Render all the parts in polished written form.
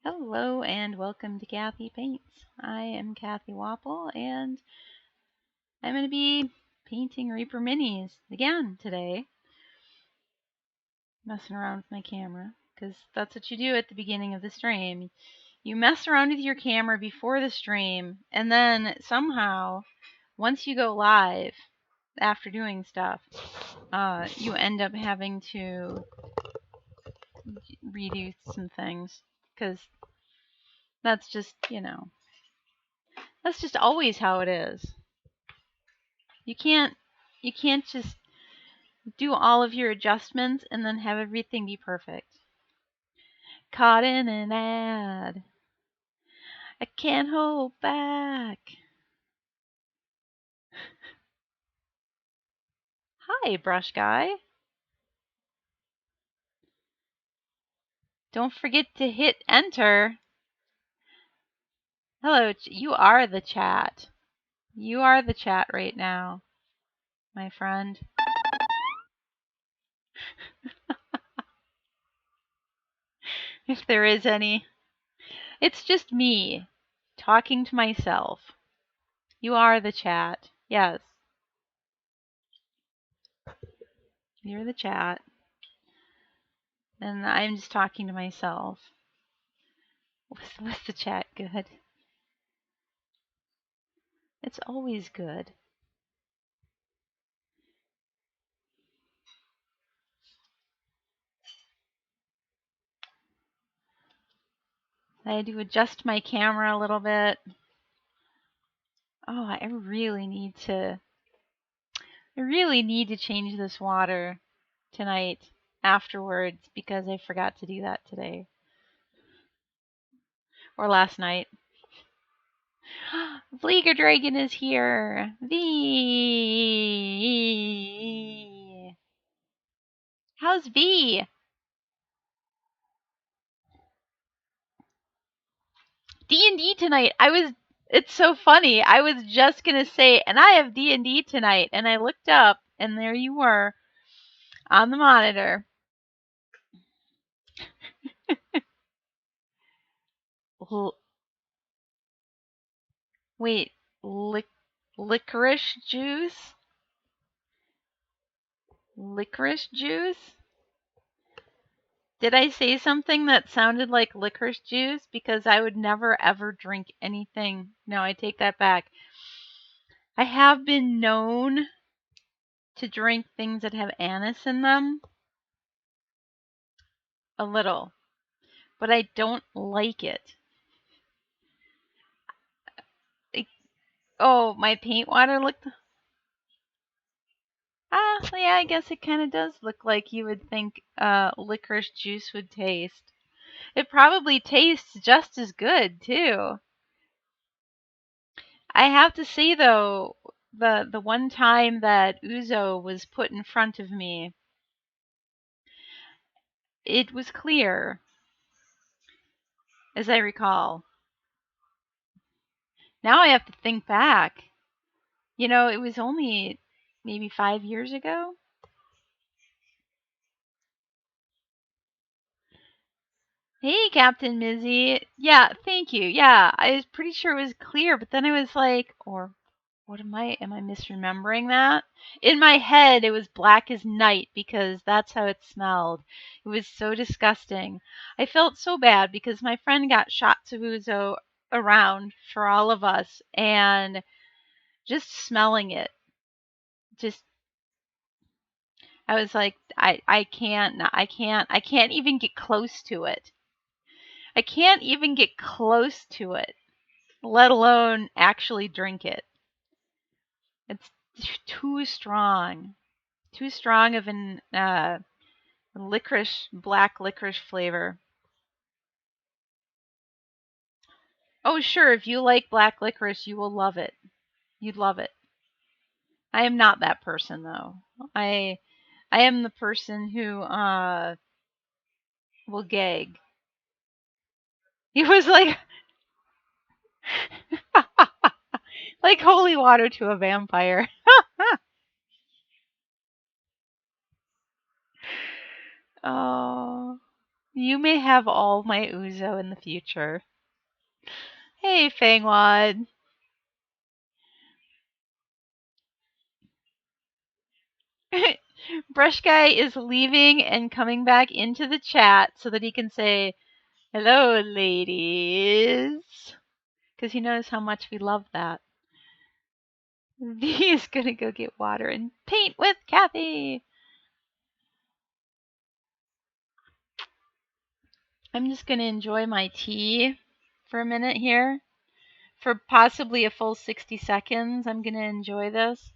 Hello and welcome to Cathy Paints. I am Cathy Wappel and I'm going to be painting Reaper Minis again today. Messing around with my camera because that's what you do at the beginning of the stream. You mess around with your camera before the stream and then somehow once you go live after doing stuff, you end up having to redo some things because that's just, that's just always how it is. You can't just do all of your adjustments and then have everything be perfect. Caught in an ad. I can't hold back. Hi, brush guy. Don't forget to hit enter. Hello, you are the chat. You are the chat right now, my friend. If there is any. It's just me talking to myself. You are the chat. Yes. You're the chat. And I'm just talking to myself. Was the chat good? It's always good. I had to adjust my camera a little bit. Oh, I really need to change this water tonight afterwards because I forgot to do that today. Or last night. Vleeger Dragon is here. V. How's V? D&D tonight. It's so funny. I was just going to say, and I have D&D tonight. And I looked up, and there you were on the monitor. Wait, licorice juice? Licorice juice? Did I say something that sounded like licorice juice? Because I would never ever drink anything. No, I take that back. I have been known to drink things that have anise in them. A little. But I don't like it. Oh, my paint water looked... yeah, I guess it kind of does look like you would think licorice juice would taste. It probably tastes just as good, too. I have to say, though, the one time that Uzo was put in front of me, it was clear, as I recall. Now I have to think back. It was only maybe 5 years ago. Hey, Captain Mizzy. Yeah, thank you. Yeah, I was pretty sure it was clear, but then I was like, or what am I misremembering that? In my head, it was black as night because that's how it smelled. It was so disgusting. I felt so bad because my friend got shots of ouzo around for all of us, and just smelling it, just I was like, I can't even get close to it. I can't even get close to it, let alone actually drink it. It's too strong. Too strong of an black licorice flavor. Oh, sure, if you like black licorice, you will love it. You'd love it. I am not that person, though. I am the person who will gag. He was like like holy water to a vampire. Oh. You may have all my ouzo in the future. Hey, Fangwad. Brush Guy is leaving and coming back into the chat so that he can say, hello, ladies. Because he knows how much we love that. V is going to go get water and paint with Cathy. I'm just going to enjoy my tea for a minute here. For possibly a full 60 seconds, I'm going to enjoy this.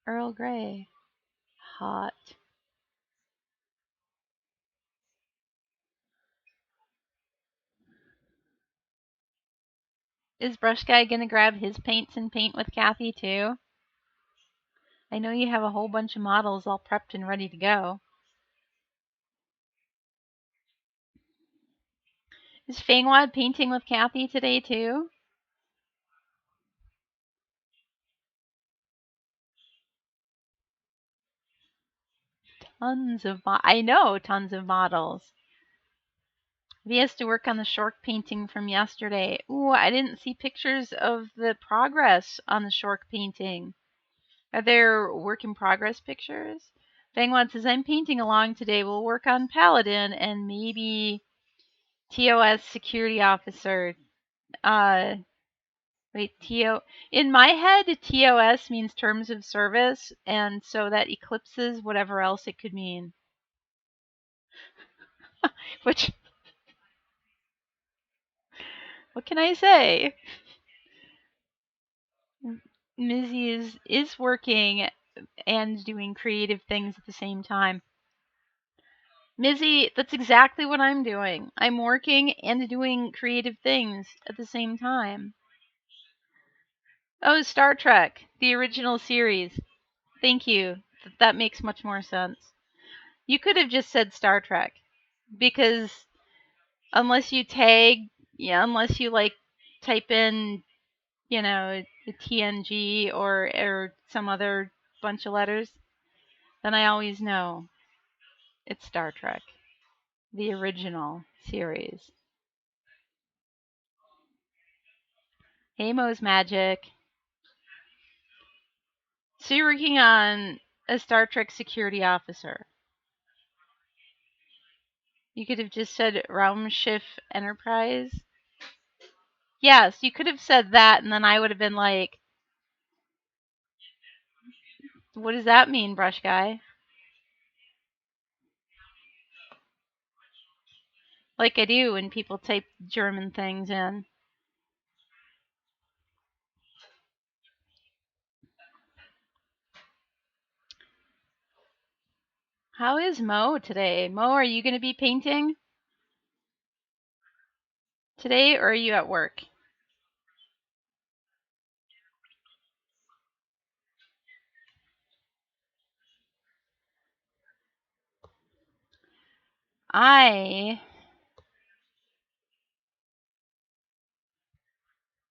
Earl Grey. Hot. Is Brush Guy going to grab his paints and paint with Cathy too? I know you have a whole bunch of models all prepped and ready to go. Is Fangwad painting with Cathy today too? I know tons of models. V has to work on the Shork painting from yesterday. Ooh, I didn't see pictures of the progress on the Shork painting. Are there work in progress pictures? Fangwad says, I'm painting along today. We'll work on Paladin and maybe TOS security officer. Wait, in my head, TOS means terms of service, and so that eclipses whatever else it could mean. Which, what can I say? Mizzy is working and doing creative things at the same time. Mizzy, that's exactly what I'm doing. I'm working and doing creative things at the same time. Oh, Star Trek, the original series. Thank you. That makes much more sense. You could have just said Star Trek, because unless you unless you like type in, a TNG or some other bunch of letters, then I always know it's Star Trek, the original series. Hey, Mo's Magic. So you're working on a Star Trek security officer. You could have just said Raumschiff Enterprise. Yes, you could have said that, and then I would have been like, what does that mean, Brush Guy? Like I do when people type German things in. How is Mo today? Mo, are you going to be painting today, or are you at work?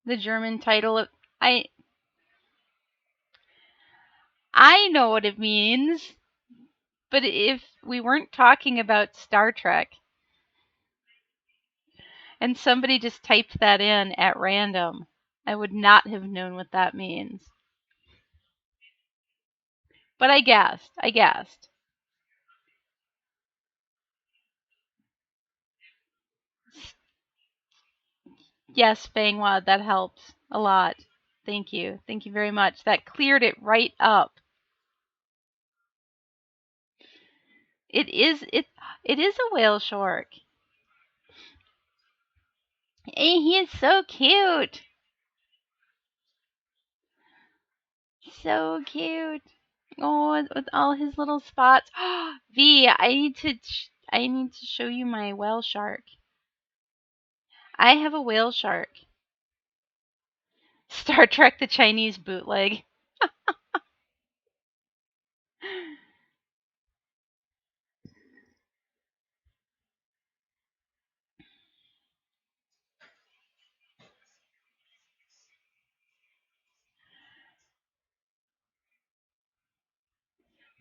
The German title of, I know what it means, but if we weren't talking about Star Trek and somebody just typed that in at random, I would not have known what that means. But I guessed. Yes, Fangwad, that helps a lot. Thank you. Thank you very much. That cleared it right up. It is a whale shark. Hey, he is so cute. So cute. Oh, with all his little spots. V, I need to show you my whale shark. I have a whale shark. Star Trek the Chinese bootleg.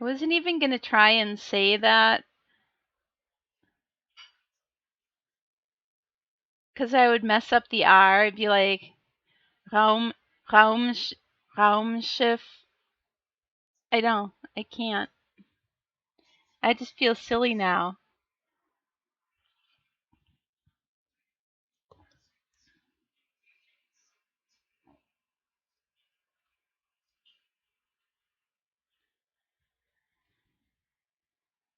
I wasn't even going to try and say that because I would mess up the R. I'd be like, Raum, Raumsch, Raumschiff. I can't. I just feel silly now.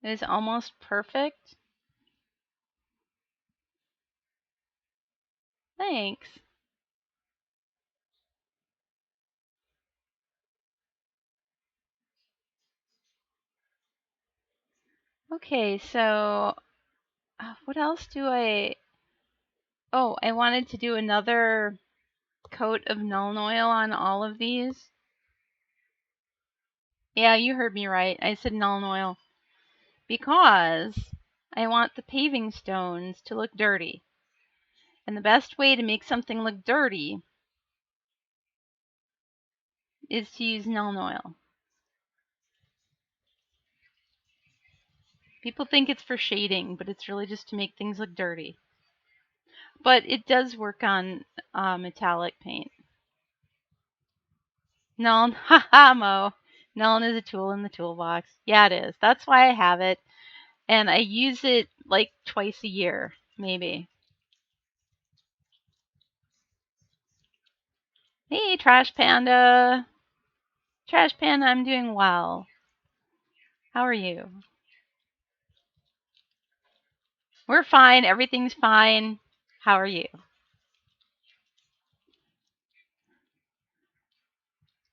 It was almost perfect. Thanks. Okay, so what else do I... Oh, I wanted to do another coat of Nuln Oil on all of these. Yeah, you heard me right. I said Nuln Oil. Because I want the paving stones to look dirty. And the best way to make something look dirty is to use Nuln Oil. People think it's for shading, but it's really just to make things look dirty. But it does work on metallic paint. Nuln, haha, Mo. Nuln is a tool in the toolbox. Yeah, it is. That's why I have it. And I use it like twice a year, maybe. Hey, Trash Panda. Trash Panda, I'm doing well. How are you? We're fine. Everything's fine. How are you?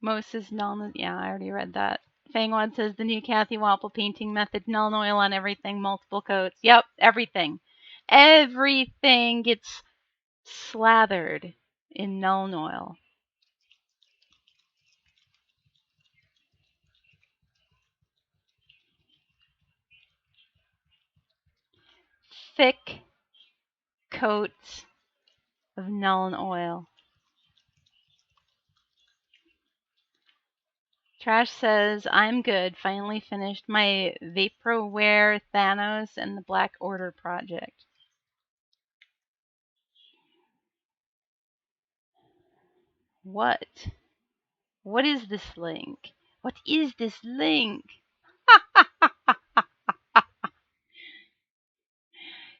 Most is Nuln. Yeah, I already read that. Fangwad says the new Cathy Wappel painting method, Nuln Oil on everything, multiple coats. Yep, everything. Everything gets slathered in Nuln Oil. Thick coats of Nuln Oil. Trash says, I'm good. Finally finished my Vaporware Thanos and the Black Order project. What? What is this link? What is this link?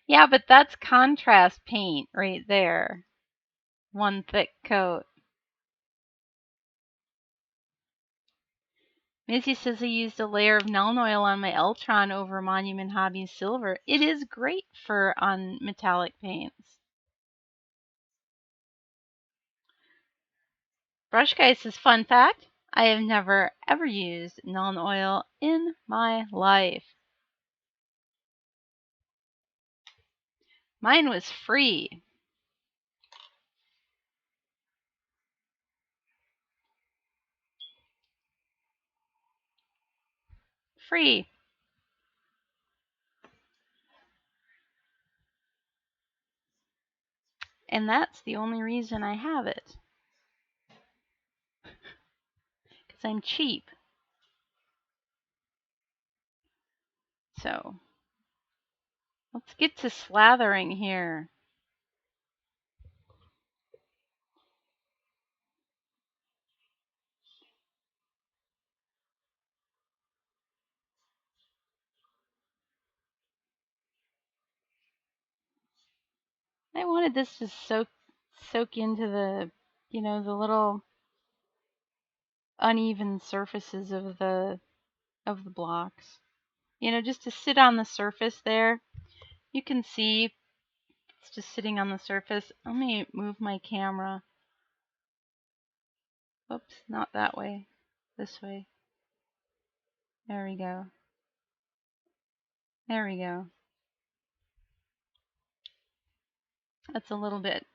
Yeah, but that's contrast paint right there. One thick coat. Missy says I used a layer of Nuln Oil on my Eltron over Monument Hobbies Silver. It is great for on metallic paints. Brush Guy says, fun fact, I have never ever used Nuln Oil in my life. Mine was free. Free. And that's the only reason I have it. Because I'm cheap. So, let's get to slathering here. I wanted this to soak into the, the little uneven surfaces of the blocks. Just to sit on the surface there. You can see it's just sitting on the surface. Let me move my camera. Oops, not that way. This way. There we go. There we go. That's a little bit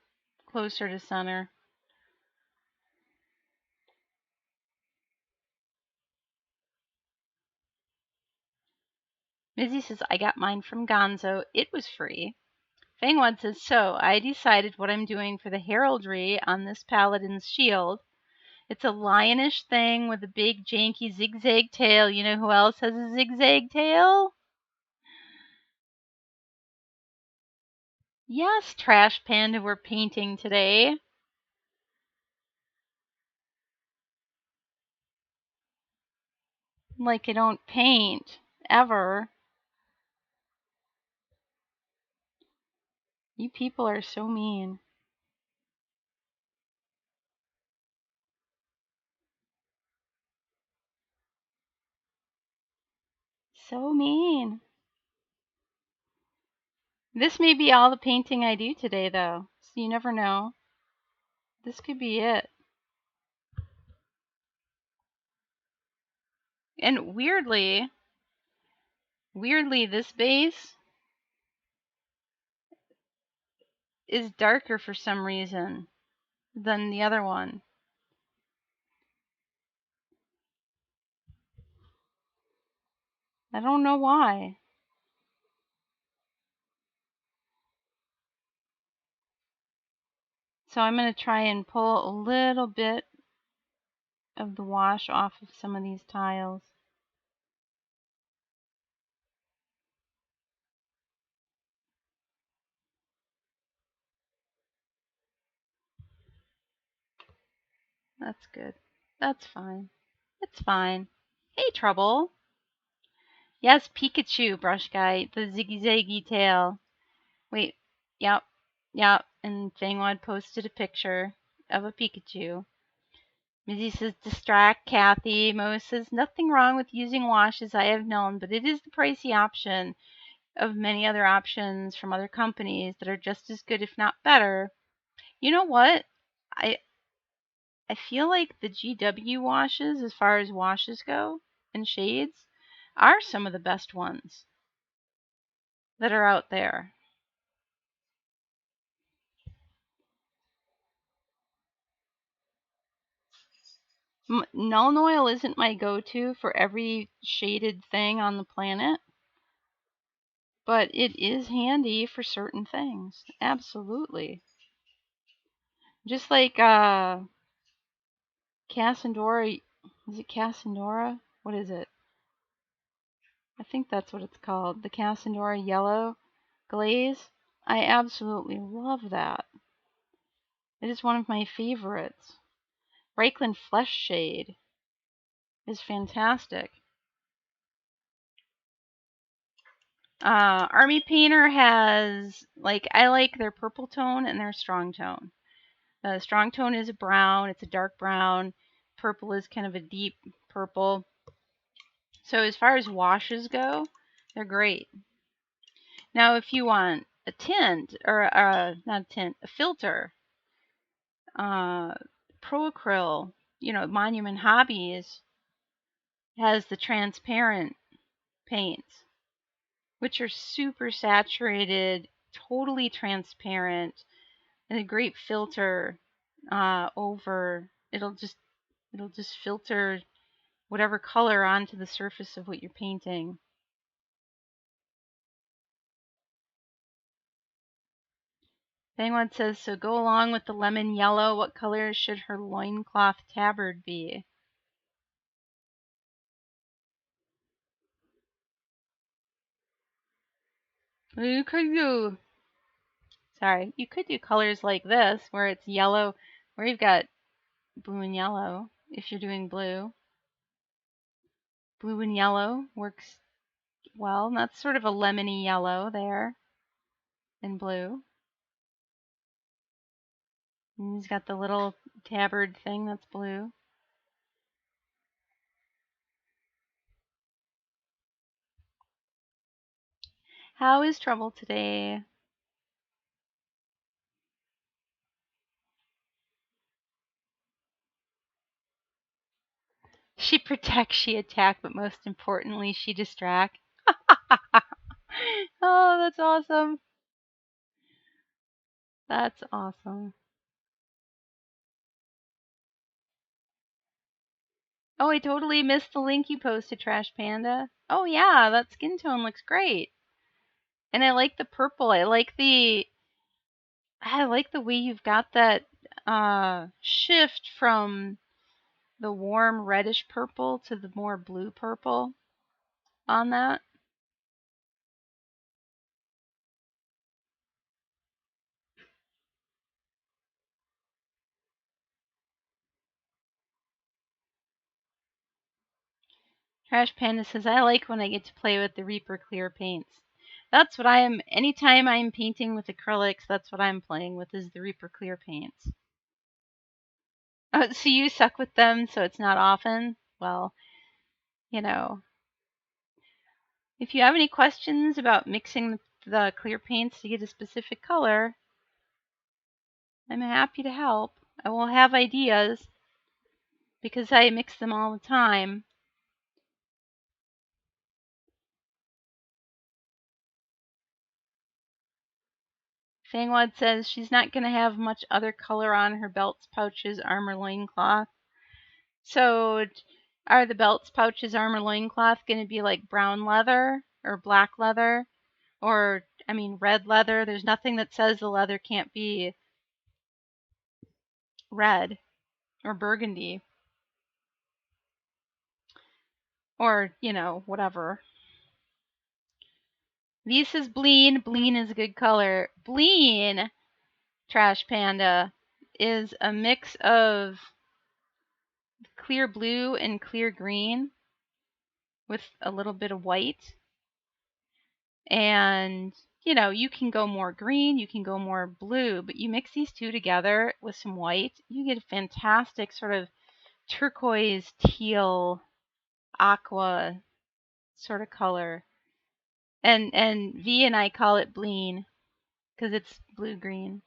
closer to center. Mizzy says, I got mine from Gonzo. It was free. Fangwad says, so I decided what I'm doing for the heraldry on this paladin's shield. It's a lionish thing with a big janky zigzag tail. You know who else has a zigzag tail? Yes, Trash Panda we're painting today. Like I don't paint ever. You people are so mean. So mean. This may be all the painting I do today, though, so you never know. This could be it. And weirdly, this base is darker for some reason than the other one. I don't know why. So I'm going to try and pull a little bit of the wash off of some of these tiles. That's good. That's fine. It's fine. Hey, Trouble. Yes, Pikachu, Brush Guy. The ziggy-zaggy tail. Wait. Yep. Yep. And Fangwad posted a picture of a Pikachu. Mizzy says, distract Cathy. Mo says, nothing wrong with using washes I have known, but it is the pricey option of many other options from other companies that are just as good, if not better. You know what? I I feel like the GW washes, as far as washes go, and shades, are some of the best ones that are out there. Null Oil isn't my go-to for every shaded thing on the planet, but it is handy for certain things. Absolutely. Just like Cassandora. Is it Cassandora? What is it? I think that's what it's called. The Cassandora Yellow Glaze. I absolutely love that. It is one of my favorites. Reichland Flesh Shade is fantastic. Army Painter has, I like their purple tone and their strong tone. The strong tone is a brown, it's a dark brown. Purple is kind of a deep purple. So as far as washes go, they're great. Now if you want a tint, or not a tint, a filter, Pro Acryl, Monument Hobbies has the transparent paints, which are super saturated, totally transparent, and a great filter over. It'll just filter whatever color onto the surface of what you're painting. Bangwad says, so go along with the lemon yellow. What color should her loincloth tabard be? You could do, sorry, you could do colors like this, where it's yellow, where you've got blue and yellow, if you're doing blue. Blue and yellow works well. That's sort of a lemony yellow there, and blue. And he's got the little tabard thing that's blue. How is Trouble today? She protects, she attack, but most importantly, she distract. Oh, that's awesome. That's awesome. Oh, I totally missed the link you posted, Trash Panda. Oh yeah, that skin tone looks great. And I like the purple. I like the way you've got that shift from the warm reddish purple to the more blue purple on that. Trash Panda says, I like when I get to play with the Reaper Clear paints. That's what I am. Anytime I'm painting with acrylics, that's what I'm playing with, is the Reaper Clear paints. So you suck with them, so it's not often? Well, you know, if you have any questions about mixing the clear paints to get a specific color, I'm happy to help. I will have ideas because I mix them all the time. Fangwad says she's not going to have much other color on her belts, pouches, armor, loincloth. So are the belts, pouches, armor, loincloth going to be like brown leather or black leather? Or, I mean, red leather? There's nothing that says the leather can't be red or burgundy. Or, whatever. This is Bleen. Bleen is a good color. Bleen, Trash Panda, is a mix of clear blue and clear green with a little bit of white. And, you can go more green, you can go more blue, but you mix these two together with some white, you get a fantastic sort of turquoise, teal, aqua sort of color. And V and I call it Bleen because it's blue-green.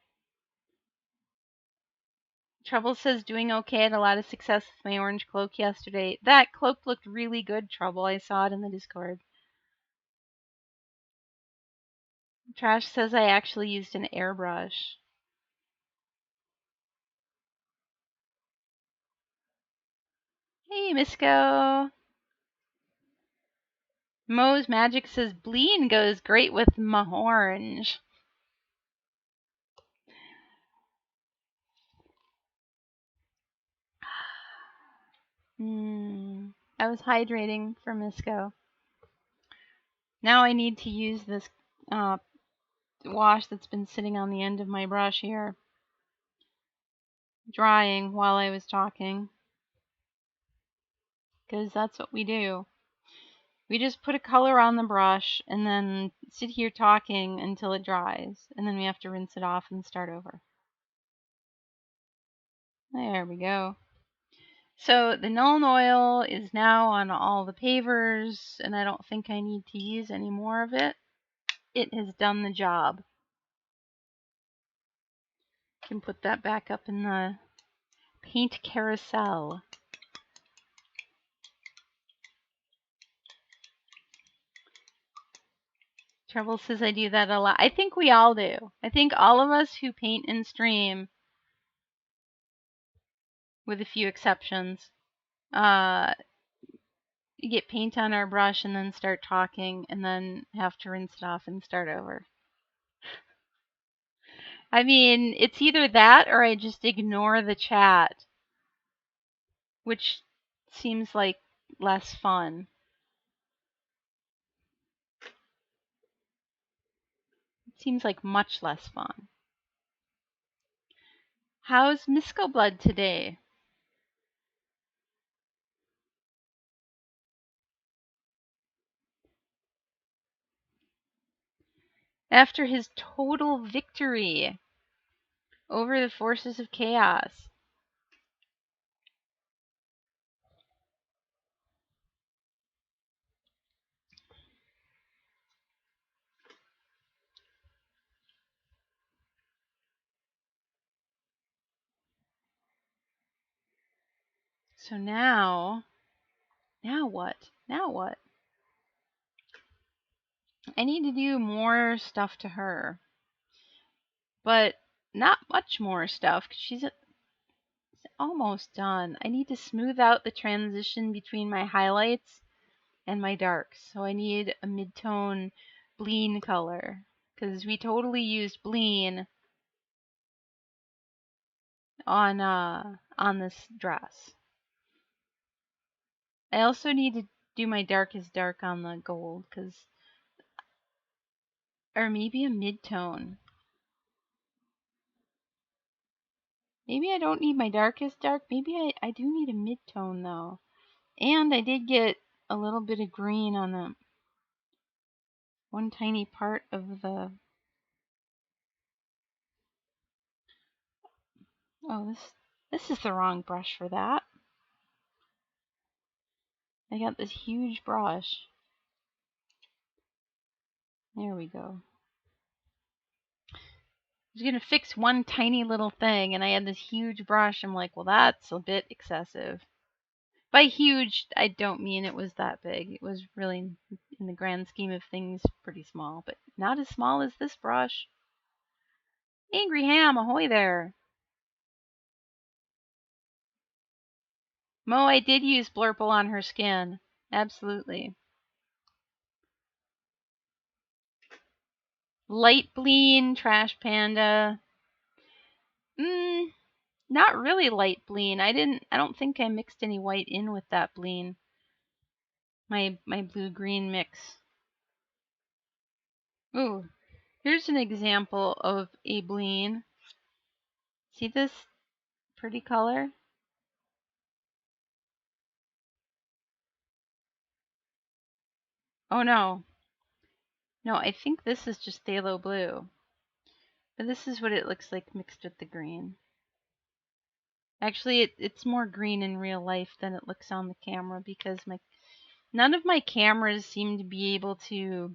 Trouble says, doing okay. Had a lot of success with my orange cloak yesterday. That cloak looked really good, Trouble. I saw it in the Discord. Trash says I actually used an airbrush. Hey, Misco. Moe's Magic says Bleen goes great with my orange. I was hydrating for Misco. Now I need to use this wash that's been sitting on the end of my brush here, drying while I was talking. Because that's what we do. We just put a color on the brush and then sit here talking until it dries. And then we have to rinse it off and start over. There we go. So the Nuln Oil is now on all the pavers, and I don't think I need to use any more of it. It has done the job. Can put that back up in the paint carousel. Trouble says I do that a lot. I think we all do. I think all of us who paint and stream, with a few exceptions, get paint on our brush and then start talking and then have to rinse it off and start over. I mean, it's either that or I just ignore the chat, which seems like less fun. It seems like much less fun. How's Misco Blood today? After his total victory over the forces of chaos. So now what? Now what? I need to do more stuff to her. But not much more stuff, because she's almost done. I need to smooth out the transition between my highlights and my darks. So I need a mid-tone Bleen color, because we totally used Bleen on this dress. I also need to do my darkest dark on the gold, or maybe a mid-tone. Maybe I don't need my darkest dark. Maybe I do need a mid-tone though. And I did get a little bit of green on the one tiny part of the... Oh, this is the wrong brush for that. I got this huge brush. There we go. I was gonna fix one tiny little thing, and I had this huge brush. I'm like, well, that's a bit excessive. By huge, I don't mean it was that big. It was really, in the grand scheme of things, pretty small, but not as small as this brush. Angry Ham, ahoy there. Mo, I did use Blurple on her skin. Absolutely. Light Bleen, Trash Panda. Not really light Bleen. I don't think I mixed any white in with that Bleen. My blue-green mix. Ooh, here's an example of a Bleen. See this pretty color? Oh no. No, I think this is just phthalo blue. But this is what it looks like mixed with the green. Actually, it's more green in real life than it looks on the camera because none of my cameras seem to be able to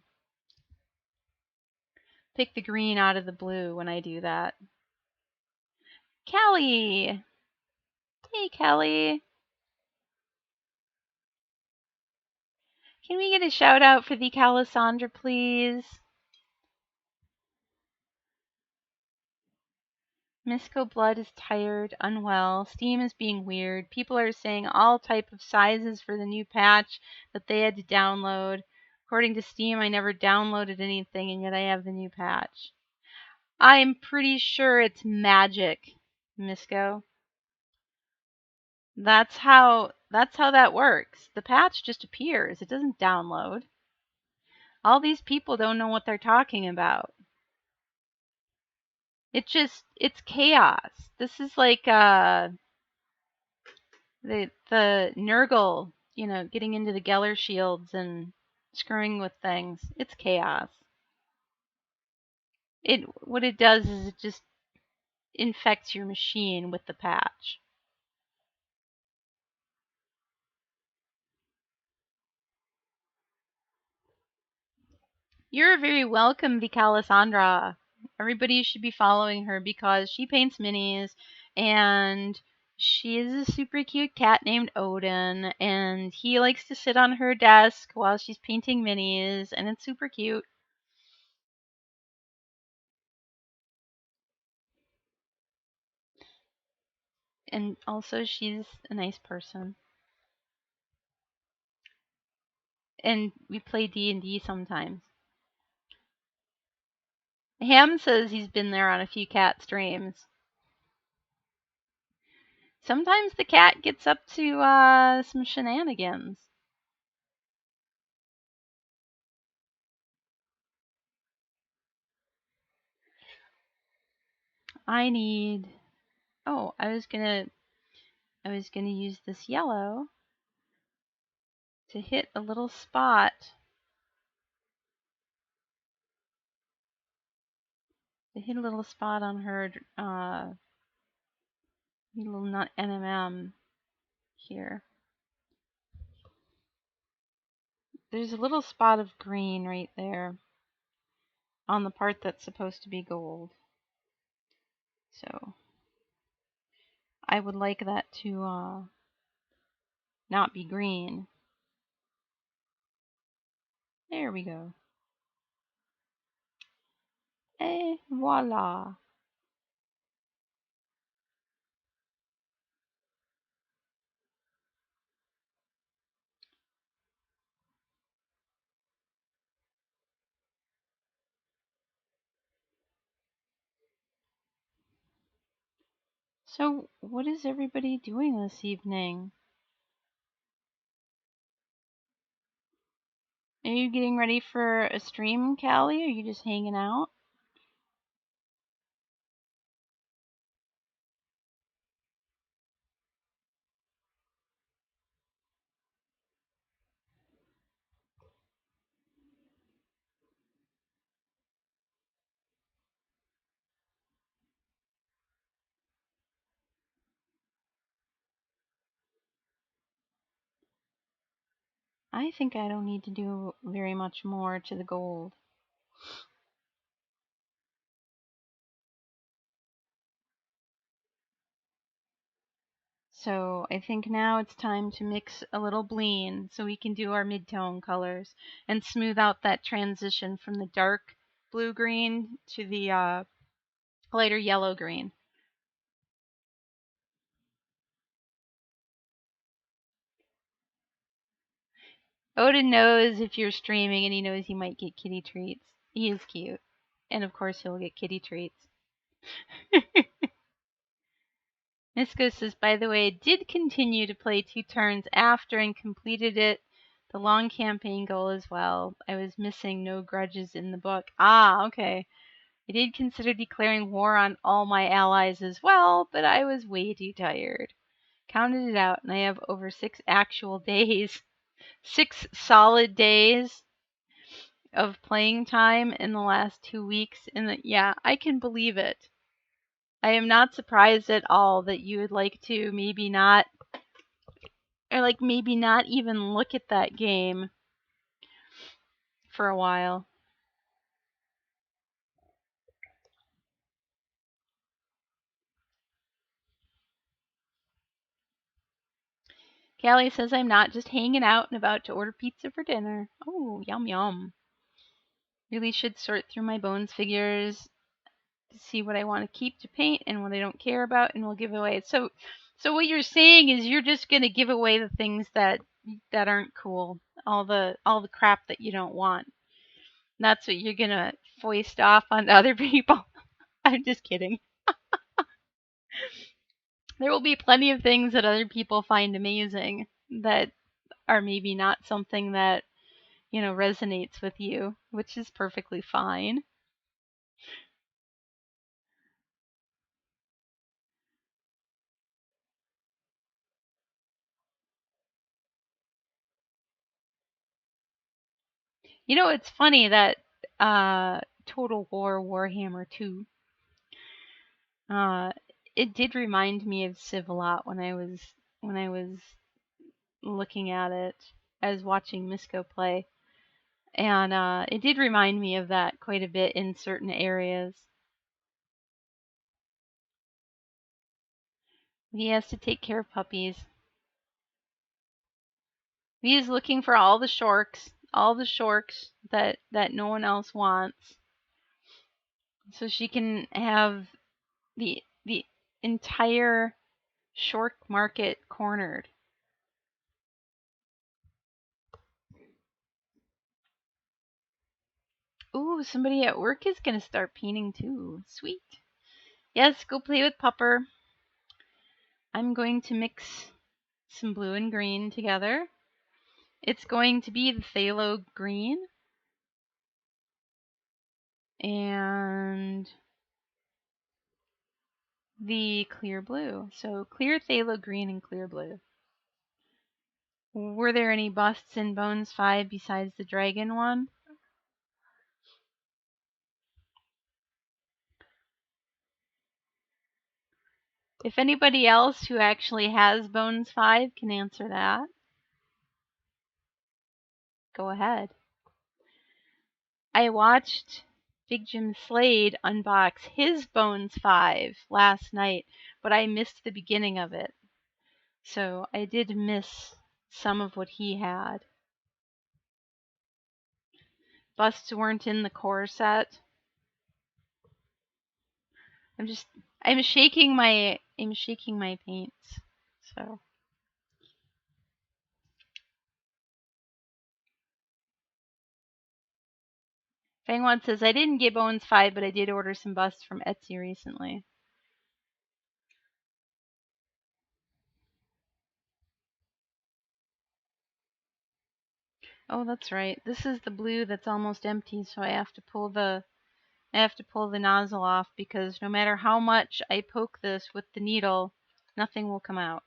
pick the green out of the blue when I do that. Kelly! Hey, Kelly! Can we get a shout out for the Calisandra, please? Misco Blood is tired, unwell. Steam is being weird. People are saying all type of sizes for the new patch that they had to download. According to Steam, I never downloaded anything, and yet I have the new patch. I'm pretty sure it's magic, Misco. That's how that works. The patch just appears. It doesn't download. All these people don't know what they're talking about. It's chaos. This is like the Nurgle, getting into the Geller shields and screwing with things. It's chaos. What it does is it just infects your machine with the patch. You're very welcome, Vicalisandra. Everybody should be following her because she paints minis and she is a super cute cat named Odin and he likes to sit on her desk while she's painting minis and it's super cute. And also she's a nice person. And we play D&D sometimes. Ham says he's been there on a few cat streams. Sometimes the cat gets up to some shenanigans. I need... Oh, I was gonna use this yellow to hit a little spot. To hit a little spot on her little nut NMM here. There's a little spot of green right there on the part that's supposed to be gold. So I would like that to not be green. There we go. Et voila. So what is everybody doing this evening? Are you getting ready for a stream, Callie? Or are you just hanging out? I think I don't need to do very much more to the gold. So I think now it's time to mix a little bleen so we can do our mid-tone colors and smooth out that transition from the dark blue-green to the lighter yellow-green. Odin knows if you're streaming and he knows he might get kitty treats. He is cute. And of course he'll get kitty treats. Misko says, by the way, did continue to play 2 turns after and completed it. The long campaign goal as well. I was missing no grudges in the book. Ah, okay. I did consider declaring war on all my allies as well, but I was way too tired. Counted it out, and I have over 6 actual days. 6 solid days of playing time in the last 2 weeks. And yeah, I can believe it. I am not surprised at all that you would like to maybe not, or like maybe not even look at that game for a while. Callie says I'm not just hanging out and about to order pizza for dinner. Oh, yum yum. Really should sort through my bones figures to see what I want to keep to paint and what I don't care about, and we'll give away. So what you're saying is you're just gonna give away the things that aren't cool, all the crap that you don't want. That's what you're gonna foist off on other people. I'm just kidding. There will be plenty of things that other people find amazing that are maybe not something that, resonates with you, which is perfectly fine. It's funny that Total War Warhammer 2, uh, it did remind me of Civ a lot when I was looking at it as watching Misko play. And it did remind me of that quite a bit in certain areas. He has to take care of puppies. He is looking for all the shorks that no one else wants, so she can have the entire shork market cornered. Ooh, somebody at work is gonna start painting too. Sweet. Yes, go play with Pupper. I'm going to mix some blue and green together. It's going to be the phthalo green and the clear blue. So clear phthalo green and clear blue. Were there any busts in Bones 5 besides the dragon one? If anybody else who actually has Bones 5 can answer that, go ahead. I watched Big Jim Slade unbox his Bones 5 last night, but I missed the beginning of it. So I did miss some of what he had. Busts weren't in the core set. I'm shaking my paints. So Fangwan says I didn't get Bones 5, but I did order some busts from Etsy recently. Oh, that's right. This is the blue that's almost empty, so I have to pull the nozzle off because no matter how much I poke this with the needle, nothing will come out.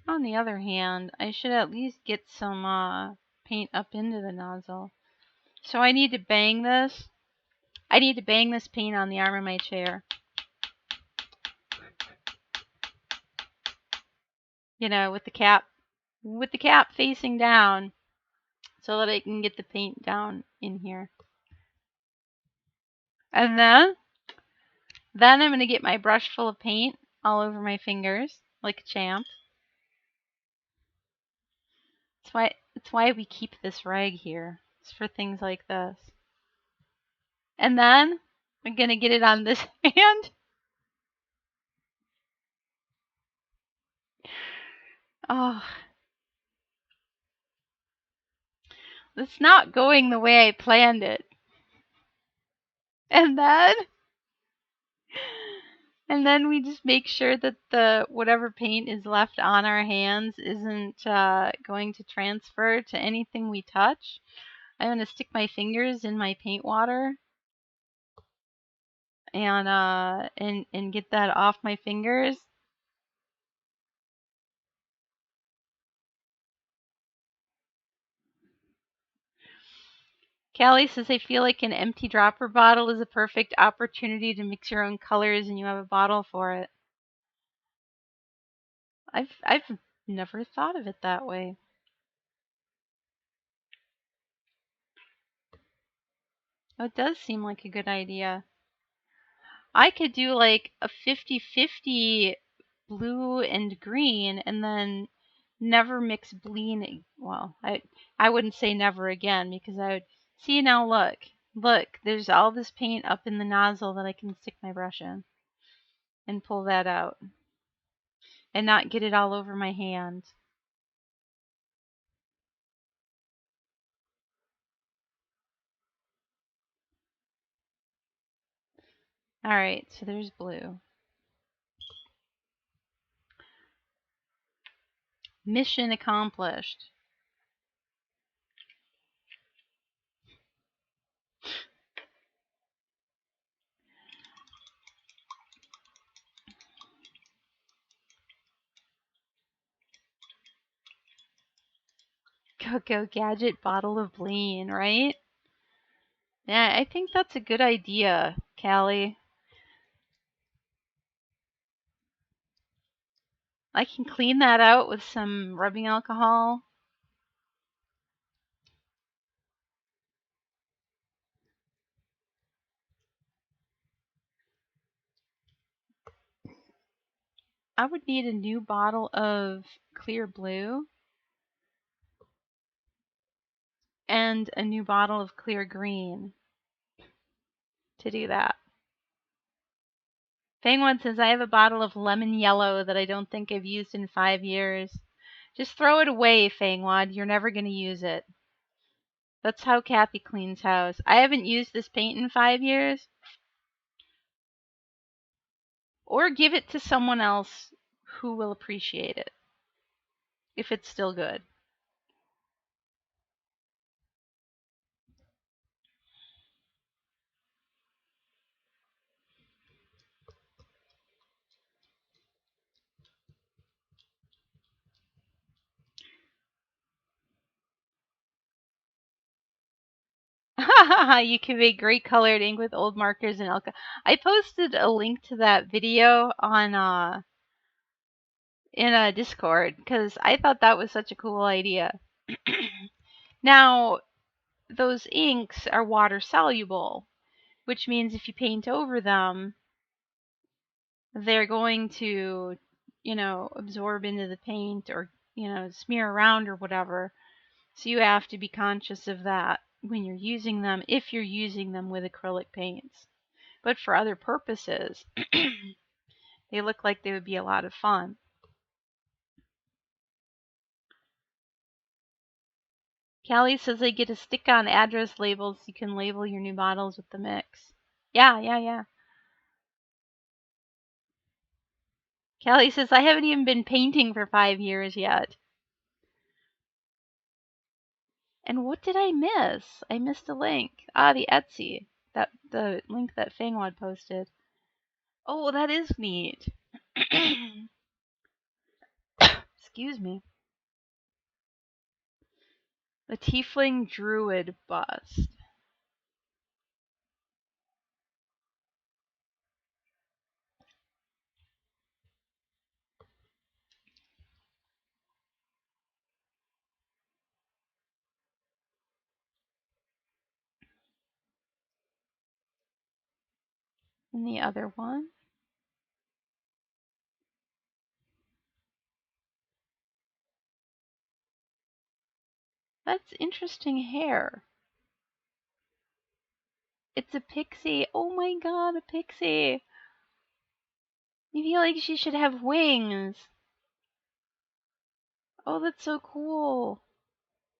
On the other hand, I should at least get some paint up into the nozzle. So I need to bang this. I need to bang this paint on the arm of my chair. You know, with the cap facing down so that I can get the paint down in here. And then I'm going to get my brush full of paint all over my fingers like a champ. That's why we keep this rag here. It's for things like this. And then I'm going to get it on this hand. Oh, it's not going the way I planned it. And then we just make sure that the whatever paint is left on our hands isn't going to transfer to anything we touch. I'm going to stick my fingers in my paint water and get that off my fingers. Callie says, I feel like an empty dropper bottle is a perfect opportunity to mix your own colors and you have a bottle for it. I've never thought of it that way. Oh, it does seem like a good idea. I could do like a 50-50 blue and green and then never mix bleed. Well, I wouldn't say never again because I would see now look, there's all this paint up in the nozzle that I can stick my brush in and pull that out and not get it all over my hand. All right, so there's blue. Mission accomplished. Go gadget bottle of Bleen, right? Yeah, I think that's a good idea, Callie. I can clean that out with some rubbing alcohol. I would need a new bottle of clear blue and a new bottle of clear green to do that. Fangwad says, I have a bottle of lemon yellow that I don't think I've used in 5 years. Just throw it away, Fangwad. You're never going to use it. That's how Cathy cleans house. I haven't used this paint in 5 years. Or give it to someone else who will appreciate it if it's still good. You can make great colored ink with old markers and alcohol. I posted a link to that video on in a Discord because I thought that was such a cool idea. Now, those inks are water soluble, which means if you paint over them, they're going to, absorb into the paint or, smear around or whatever. So you have to be conscious of that when you're using them, if you're using them with acrylic paints. But for other purposes, they look like they would be a lot of fun. Callie says they get a stick-on address labels so you can label your new bottles with the mix. Yeah. Callie says, I haven't even been painting for 5 years yet. And what did I miss? I missed a link. The Etsy. The link that Fangwad posted. Oh, that is neat. Excuse me. The Tiefling Druid bust. And the other one. That's interesting hair. It's a pixie. Oh my god, a pixie. I feel like she should have wings. Oh, that's so cool.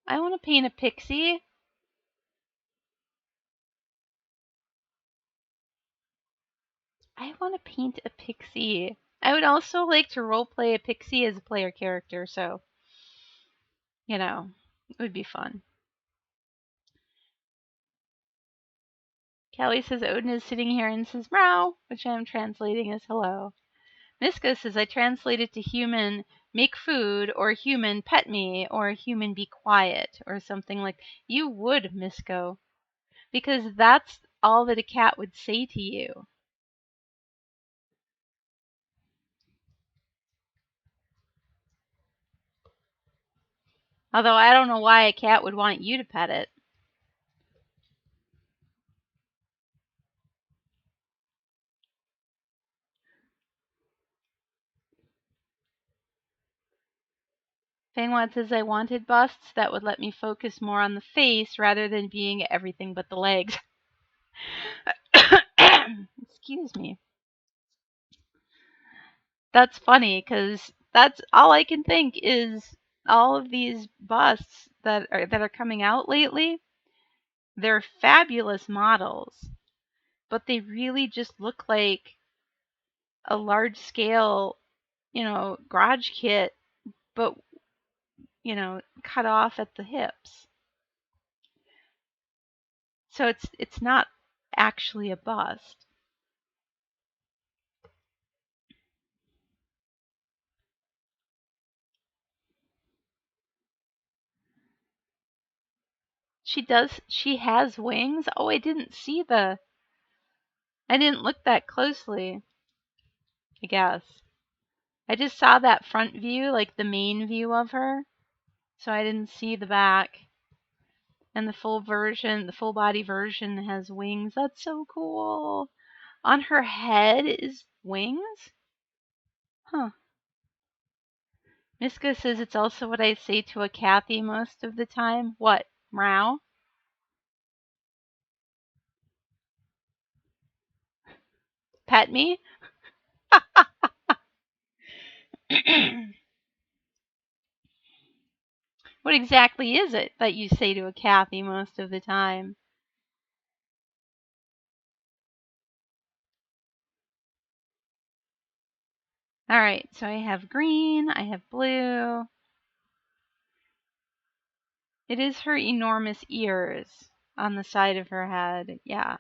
I want to paint a pixie. I want to paint a pixie. I would also like to roleplay a pixie as a player character, so, it would be fun. Kelly says Odin is sitting here and says meow, which I'm translating as hello. Misko says I translated to human make food, or human pet me, or human be quiet, or something like you would, Misko, because that's all that a cat would say to you. Although I don't know why a cat would want you to pet it. Fangwad says I wanted busts that would let me focus more on the face rather than being everything but the legs. Excuse me. That's funny because that's all I can think is all of these busts that are coming out lately. They're fabulous models, but they really just look like a large scale, garage kit, but cut off at the hips. So it's not actually a bust. She has wings? Oh, I didn't look that closely, I guess. I just saw that front view, like the main view of her. So I didn't see the back. And the full body version has wings. That's so cool. On her head is wings? Huh. Miska says it's also what I say to a Cathy most of the time. What? Meow? Pet me? What exactly is it that you say to a Cathy most of the time? Alright, so I have green, I have blue. It is her enormous ears on the side of her head, yeah.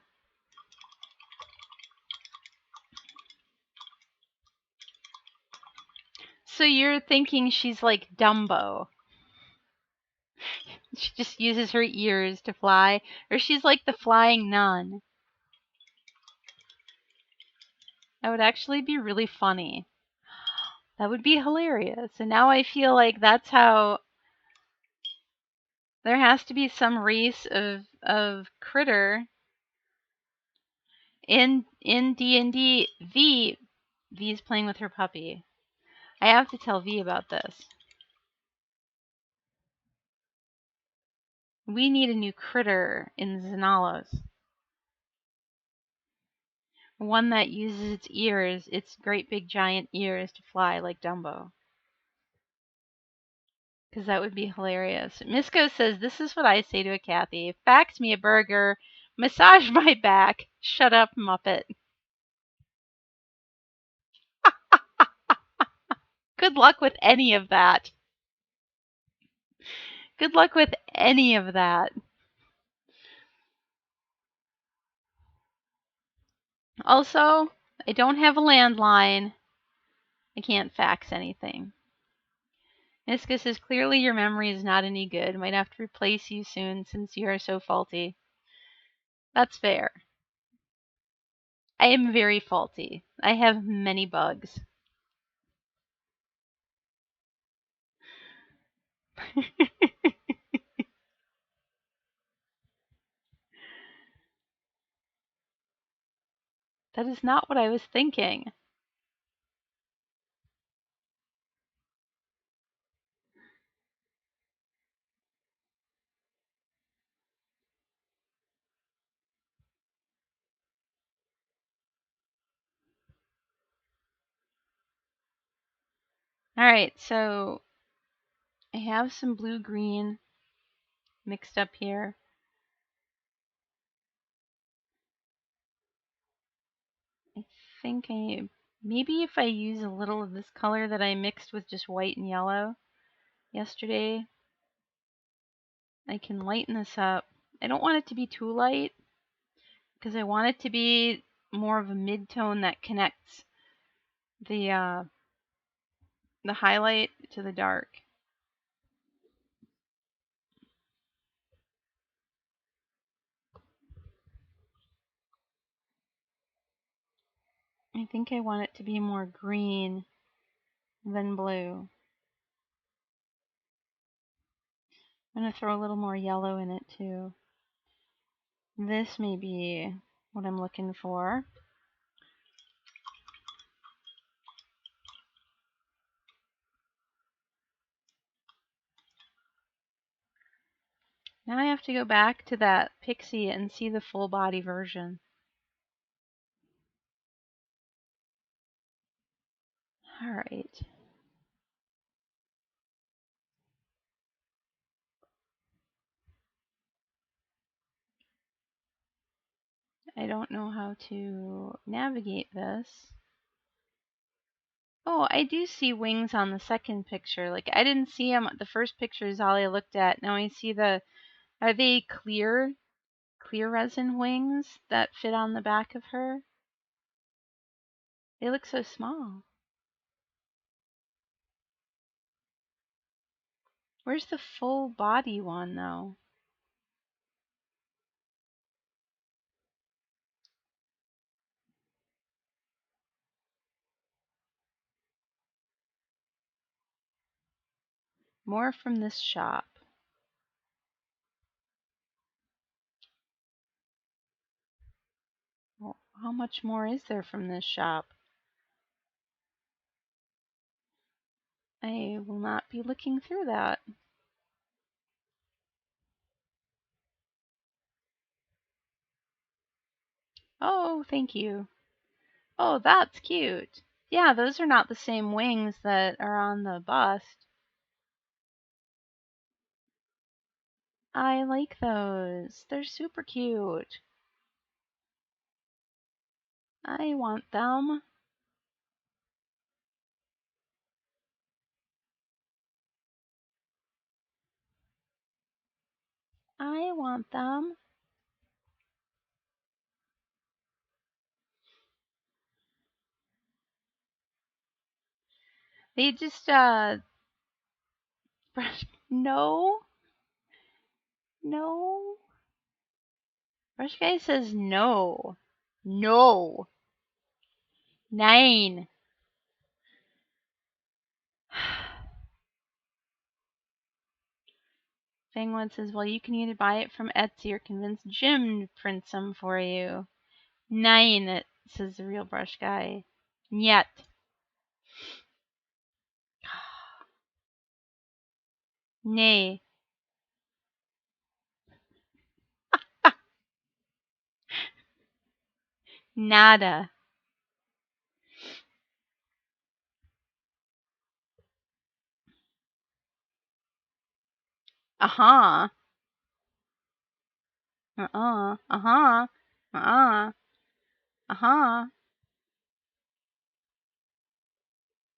So you're thinking she's like Dumbo. She just uses her ears to fly. Or she's like the flying nun. That would actually be really funny. That would be hilarious. And now I feel like that's how there has to be some race of critter in D&D. V's playing with her puppy. I have to tell V about this. We need a new critter in Xenalos. One that uses its ears, its great big giant ears, to fly like Dumbo. Because that would be hilarious. Misko says, this is what I say to a Cathy. Fax me a burger. Massage my back. Shut up, Muppet. Good luck with any of that. Good luck with any of that. Also, I don't have a landline. I can't fax anything. Niska says, clearly your memory is not any good. Might have to replace you soon since you are so faulty. That's fair. I am very faulty. I have many bugs. That is not what I was thinking. Alright, so I have some blue-green mixed up here. I think maybe if I use a little of this color that I mixed with just white and yellow yesterday, I can lighten this up. I don't want it to be too light because I want it to be more of a mid-tone that connects the highlight to the dark. I think I want it to be more green than blue. I'm going to throw a little more yellow in it too. This may be what I'm looking for. Now I have to go back to that pixie and see the full body version. Alright. I don't know how to navigate this. Oh, I do see wings on the second picture. Like, I didn't see them. The first picture is all I looked at. Now I see are they clear resin wings that fit on the back of her? They look so small. Where's the full body one, though? More from this shop. Well, how much more is there from this shop? I will not be looking through that. Oh, thank you. Oh, that's cute. Yeah, those are not the same wings that are on the bust. I like those. They're super cute. I want them. I want them. They just, no. No. Brush Guy says no. No. 9. Fangwood says, well, you can either buy it from Etsy or convince Jim to print some for you. 9, says the real Brush Guy. Yet. Nay. Nada. Uh-huh. Uh-uh. Uh-huh. Uh-uh. Uh-huh.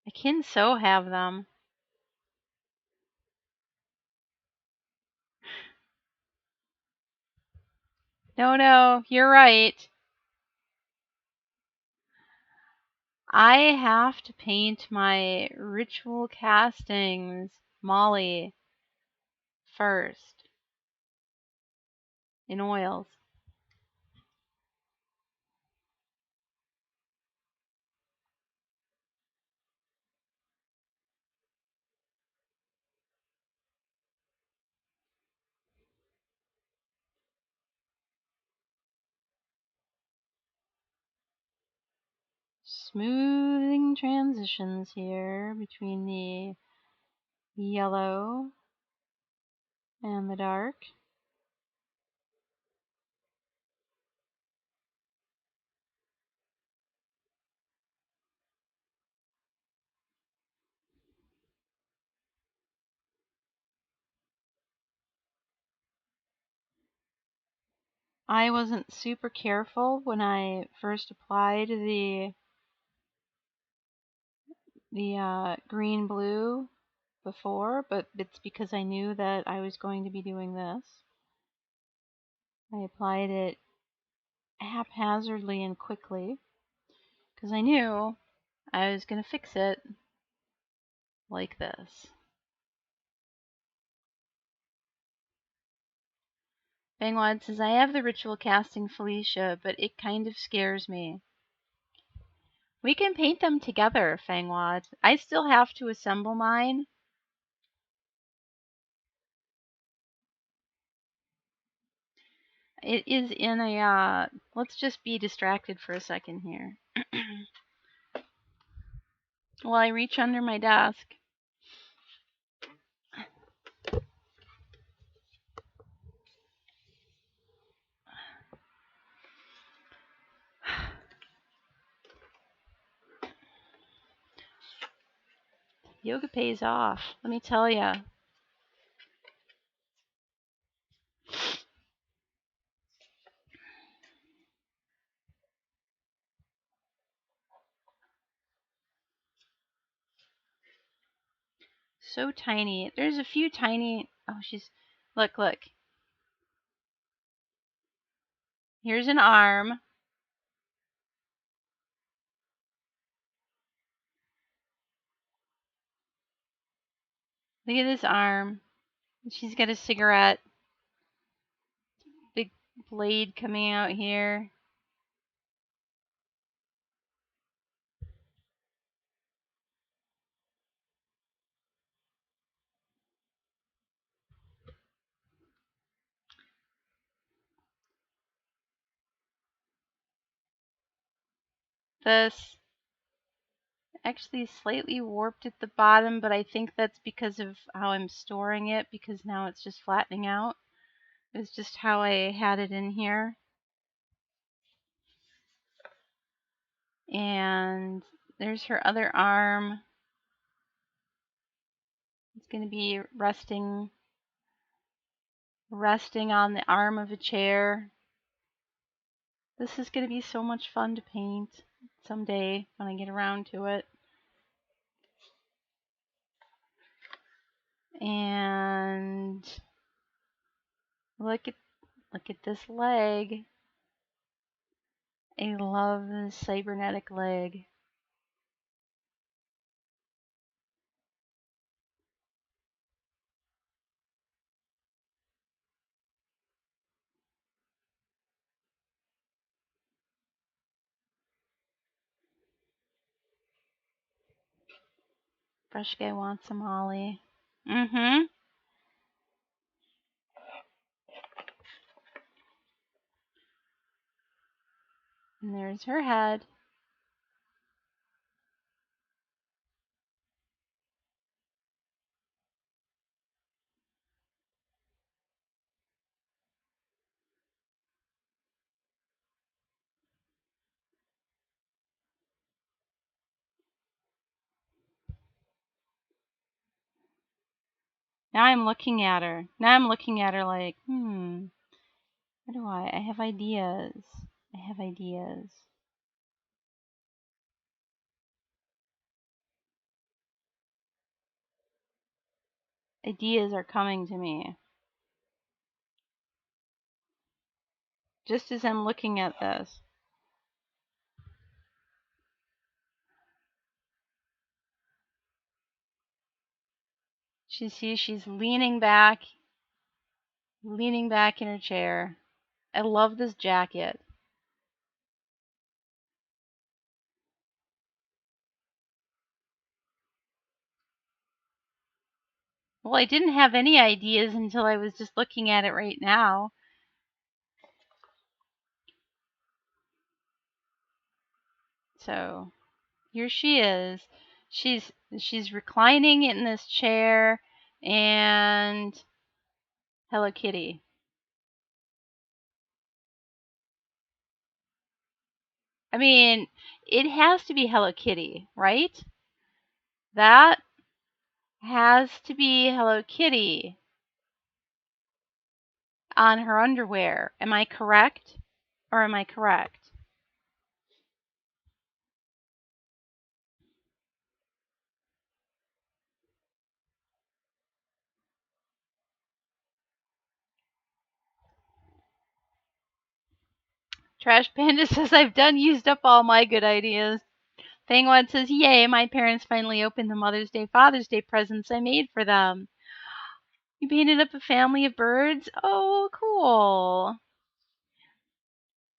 I can so have them. No, you're right. I have to paint my ritual castings, Molly, first in oils. Smoothing transitions here between the yellow and the dark. I wasn't super careful when I first applied the green blue before, but it's because I knew that I was going to be doing this. I applied it haphazardly and quickly because I knew I was going to fix it like this. Bangwad says, I have the ritual casting Felicia, but it kind of scares me. We can paint them together, Fangwad. I still have to assemble mine. It is in a, let's just be distracted for a second here. While I reach under my desk. Yoga pays off, let me tell ya. So tiny. There's a few tiny, oh, look. Here's an arm. Look at this arm. She's got a cigarette. Big blade coming out here. This actually slightly warped at the bottom, but I think that's because of how I'm storing it, because now it's just flattening out. It's just how I had it in here. And there's her other arm. It's going to be resting on the arm of a chair. This is going to be so much fun to paint someday when I get around to it. And look at this leg. I love this cybernetic leg. Fresh guy wants a Molly. Mm-hmm. And there's her head. Now I'm looking at her. Like, what do I have ideas. ideas are coming to me. Just as I'm looking at this. She's leaning back in her chair. I love this jacket. Well, I didn't have any ideas until I was just looking at it right now. So, here she is. She's reclining in this chair, and Hello Kitty. I mean, it has to be Hello Kitty, right? That has to be Hello Kitty on her underwear. Am I correct? Or am I correct? Trash Panda says, I've used up all my good ideas. Fangwad says, yay, my parents finally opened the Mother's Day, Father's Day presents I made for them. You painted up a family of birds? Oh, cool.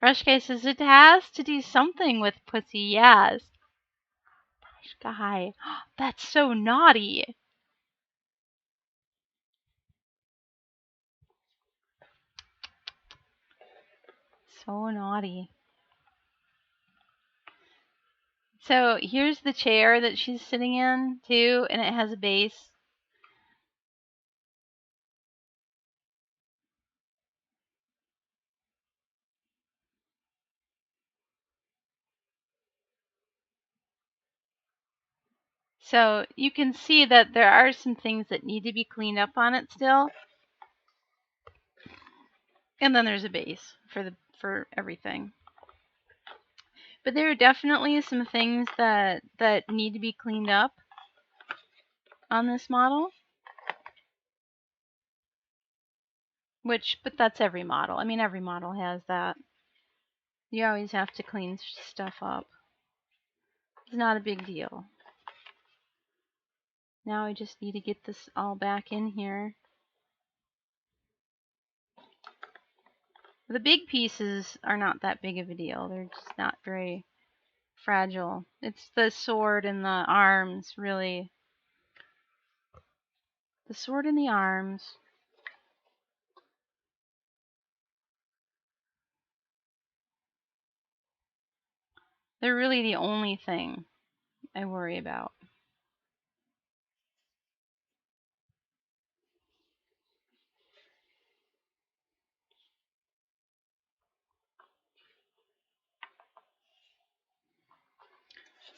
Brush Guy says, it has to do something with pussy, yes. Brush Guy, that's so naughty. So naughty. So here's the chair that she's sitting in, too, and it has a base. So you can see that there are some things that need to be cleaned up on it still. And then there's a base for everything. But there are definitely some things that need to be cleaned up on this model. But that's every model. I mean, every model has that. You always have to clean stuff up. It's not a big deal. Now I just need to get this all back in here. The big pieces are not that big of a deal. They're just not very fragile. It's the sword and the arms, really. The sword and the arms. They're really the only thing I worry about.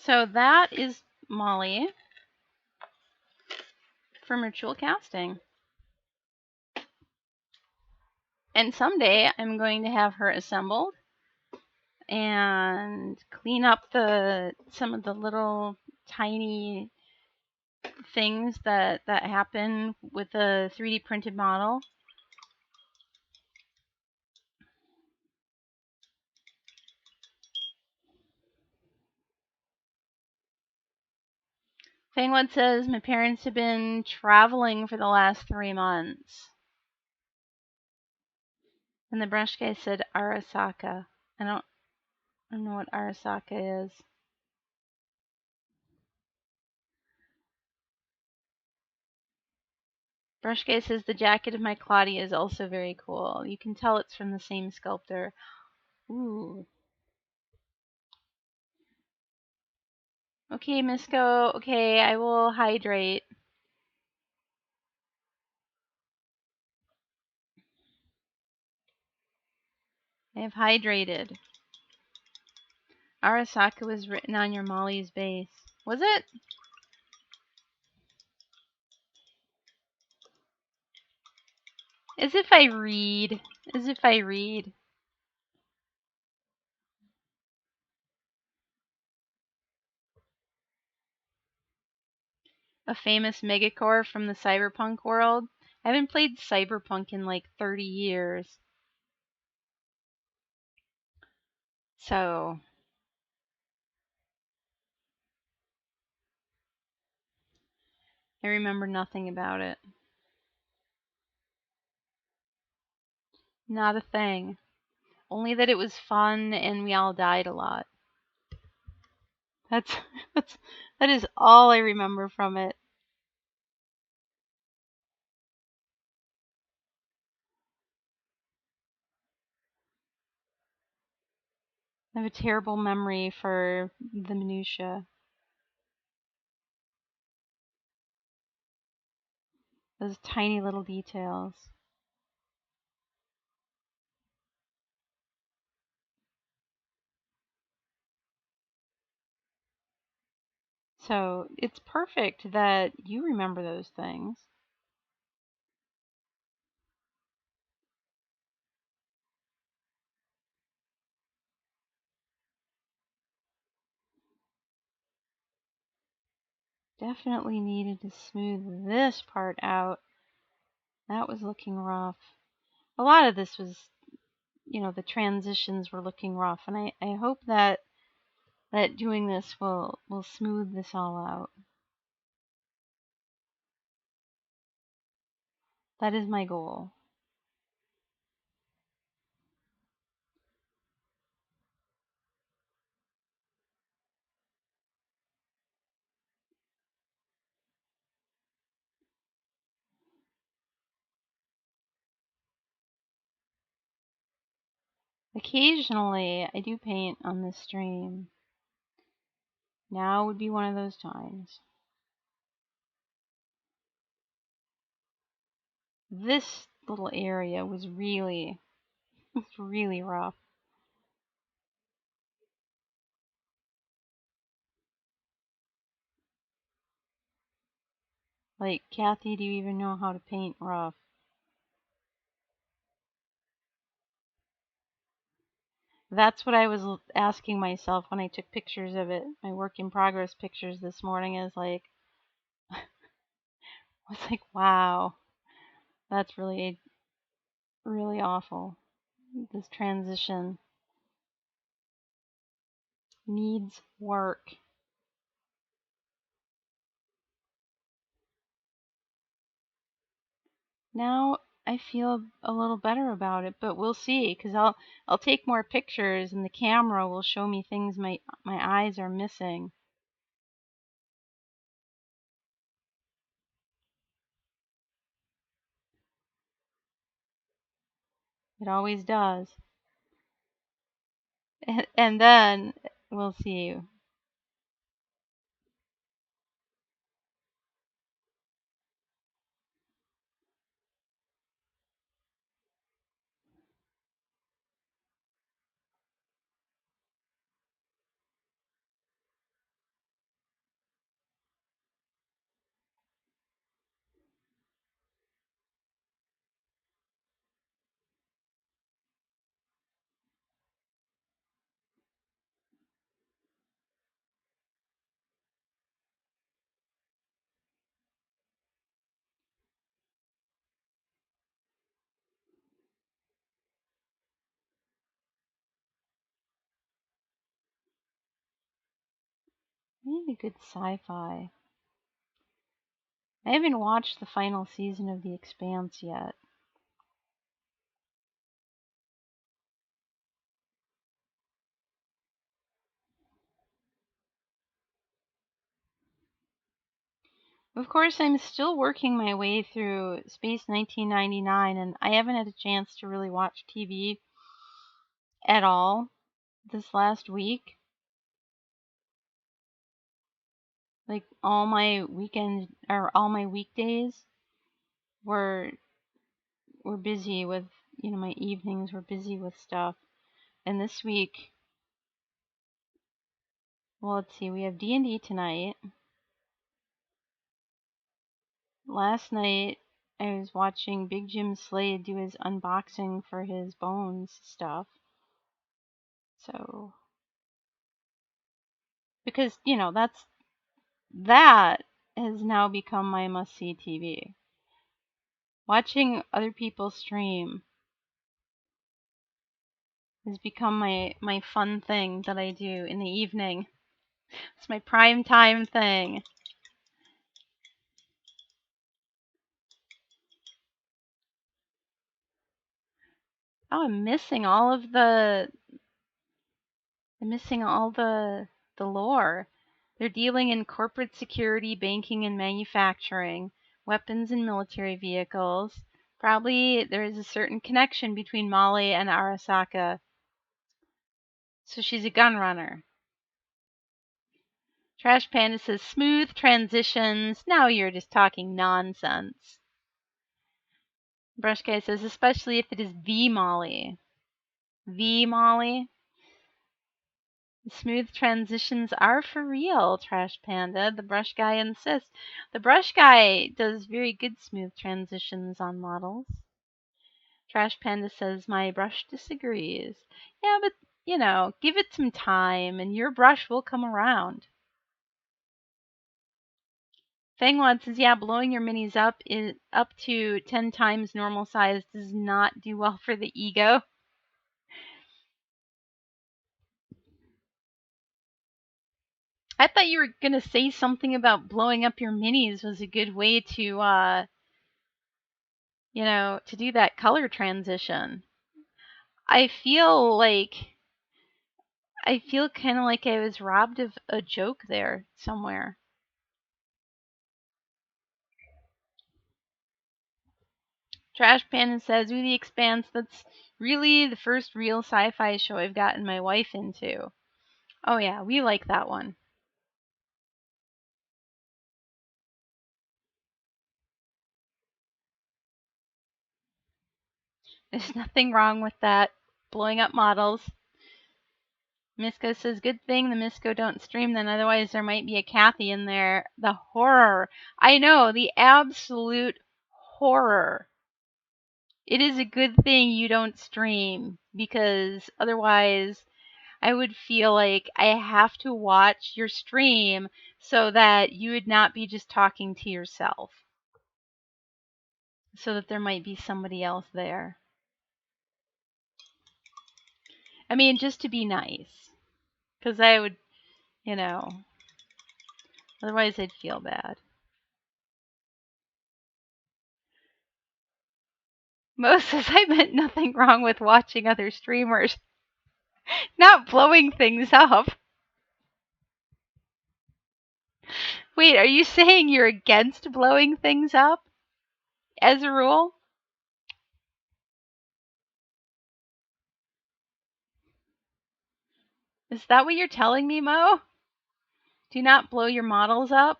So that is Molly from Ritual Casting. And someday I'm going to have her assembled and clean up some of the little tiny things that happen with a 3D printed model. Fangwood says, my parents have been traveling for the last 3 months. And the brush guy said Arasaka. I don't know what Arasaka is. Brush guy says the jacket of my Claudia is also very cool. You can tell it's from the same sculptor. Ooh. Okay, Misko. Okay, I will hydrate. I have hydrated. Arasaka was written on your Molly's base. Was it? As if I read. As if I read. a famous megacore from the cyberpunk world. I haven't played cyberpunk in like 30 years. So, I remember nothing about it. Not a thing. Only that it was fun and we all died a lot. That's, that's that is all I remember from it. I have a terrible memory for the minutia. Those tiny little details. So it's perfect that you remember those things. Definitely needed to smooth this part out. That was looking rough. A lot of this was, the transitions were looking rough, and I hope that doing this will smooth this all out. That is my goal. Occasionally, I do paint on this stream. Now would be one of those times. This little area was really rough. Like, Cathy, do you even know how to paint rough? That's what I was asking myself when I took pictures of it. My work in progress pictures this morning is like, I was like, wow, that's really, really awful. This transition needs work. Now I feel a little better about it, but we'll see, because I'll take more pictures and the camera will show me things my eyes are missing. It always does. And then we'll see. I need a good sci-fi. I haven't watched the final season of The Expanse yet. Of course, I'm still working my way through Space 1999, and I haven't had a chance to really watch TV at all this last week. Like, all my weekends or all my weekdays were busy with, my evenings were busy with stuff. And this week, well, let's see, we have D&D tonight. Last night, I was watching Big Jim Slade do his unboxing for his Bones stuff. So, because, that's that, has now become my must-see TV. Watching other people stream has become my fun thing that I do in the evening. It's my prime time thing. Oh, I'm missing all the lore. They're dealing in corporate security, banking and manufacturing, weapons and military vehicles. Probably there is a certain connection between Molly and Arasaka. So she's a gun runner. Trash Panda says smooth transitions. Now you're just talking nonsense. Brush Guy says especially if it is the Molly. The Molly? Smooth transitions are for real, Trash Panda. The Brush Guy insists. The Brush Guy does very good smooth transitions on models. Trash Panda says my brush disagrees. Yeah, but, give it some time and your brush will come around. Fangwad says, yeah, blowing your minis up to 10 times normal size does not do well for the ego. I thought you were going to say something about blowing up your minis was a good way to, to do that color transition. I feel kind of like I was robbed of a joke there somewhere. Trash Panda says, "Ooh, The Expanse, that's really the first real sci-fi show I've gotten my wife into." Oh yeah, we like that one. There's nothing wrong with that. Blowing up models. Misco says, good thing the Misco don't stream then, otherwise there might be a Cathy in there. The horror. I know, the absolute horror. It is a good thing you don't stream, because otherwise I would feel like I have to watch your stream so that you would not be just talking to yourself. So that there might be somebody else there. I mean, just to be nice. Because I would, otherwise I'd feel bad. Mo says, I meant nothing wrong with watching other streamers. Not blowing things up. Wait, are you saying you're against blowing things up? As a rule? Is that what you're telling me, Mo? Do not blow your models up?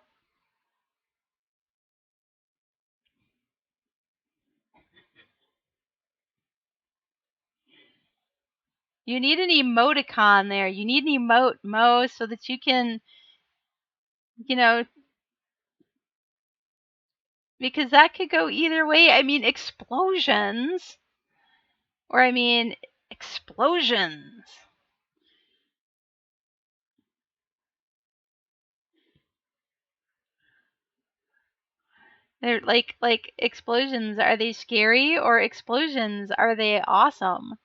You need an emoticon there. You need an emote, Mo, so that you can, because that could go either way. I mean, explosions. Or, explosions. They're like explosions. Are they scary, or explosions? Are they awesome?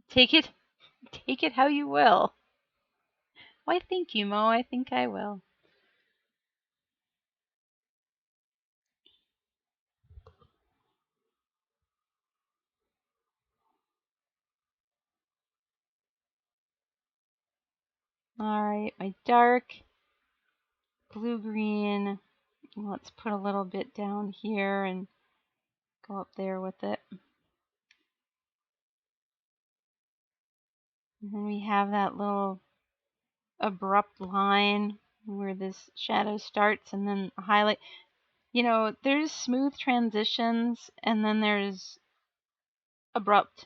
Take it how you will. Why, thank you, Mo. I think I will. Alright, my dark blue-green. Let's put a little bit down here and go up there with it. And then we have that little abrupt line where this shadow starts and then a highlight. There's smooth transitions and then there's abrupt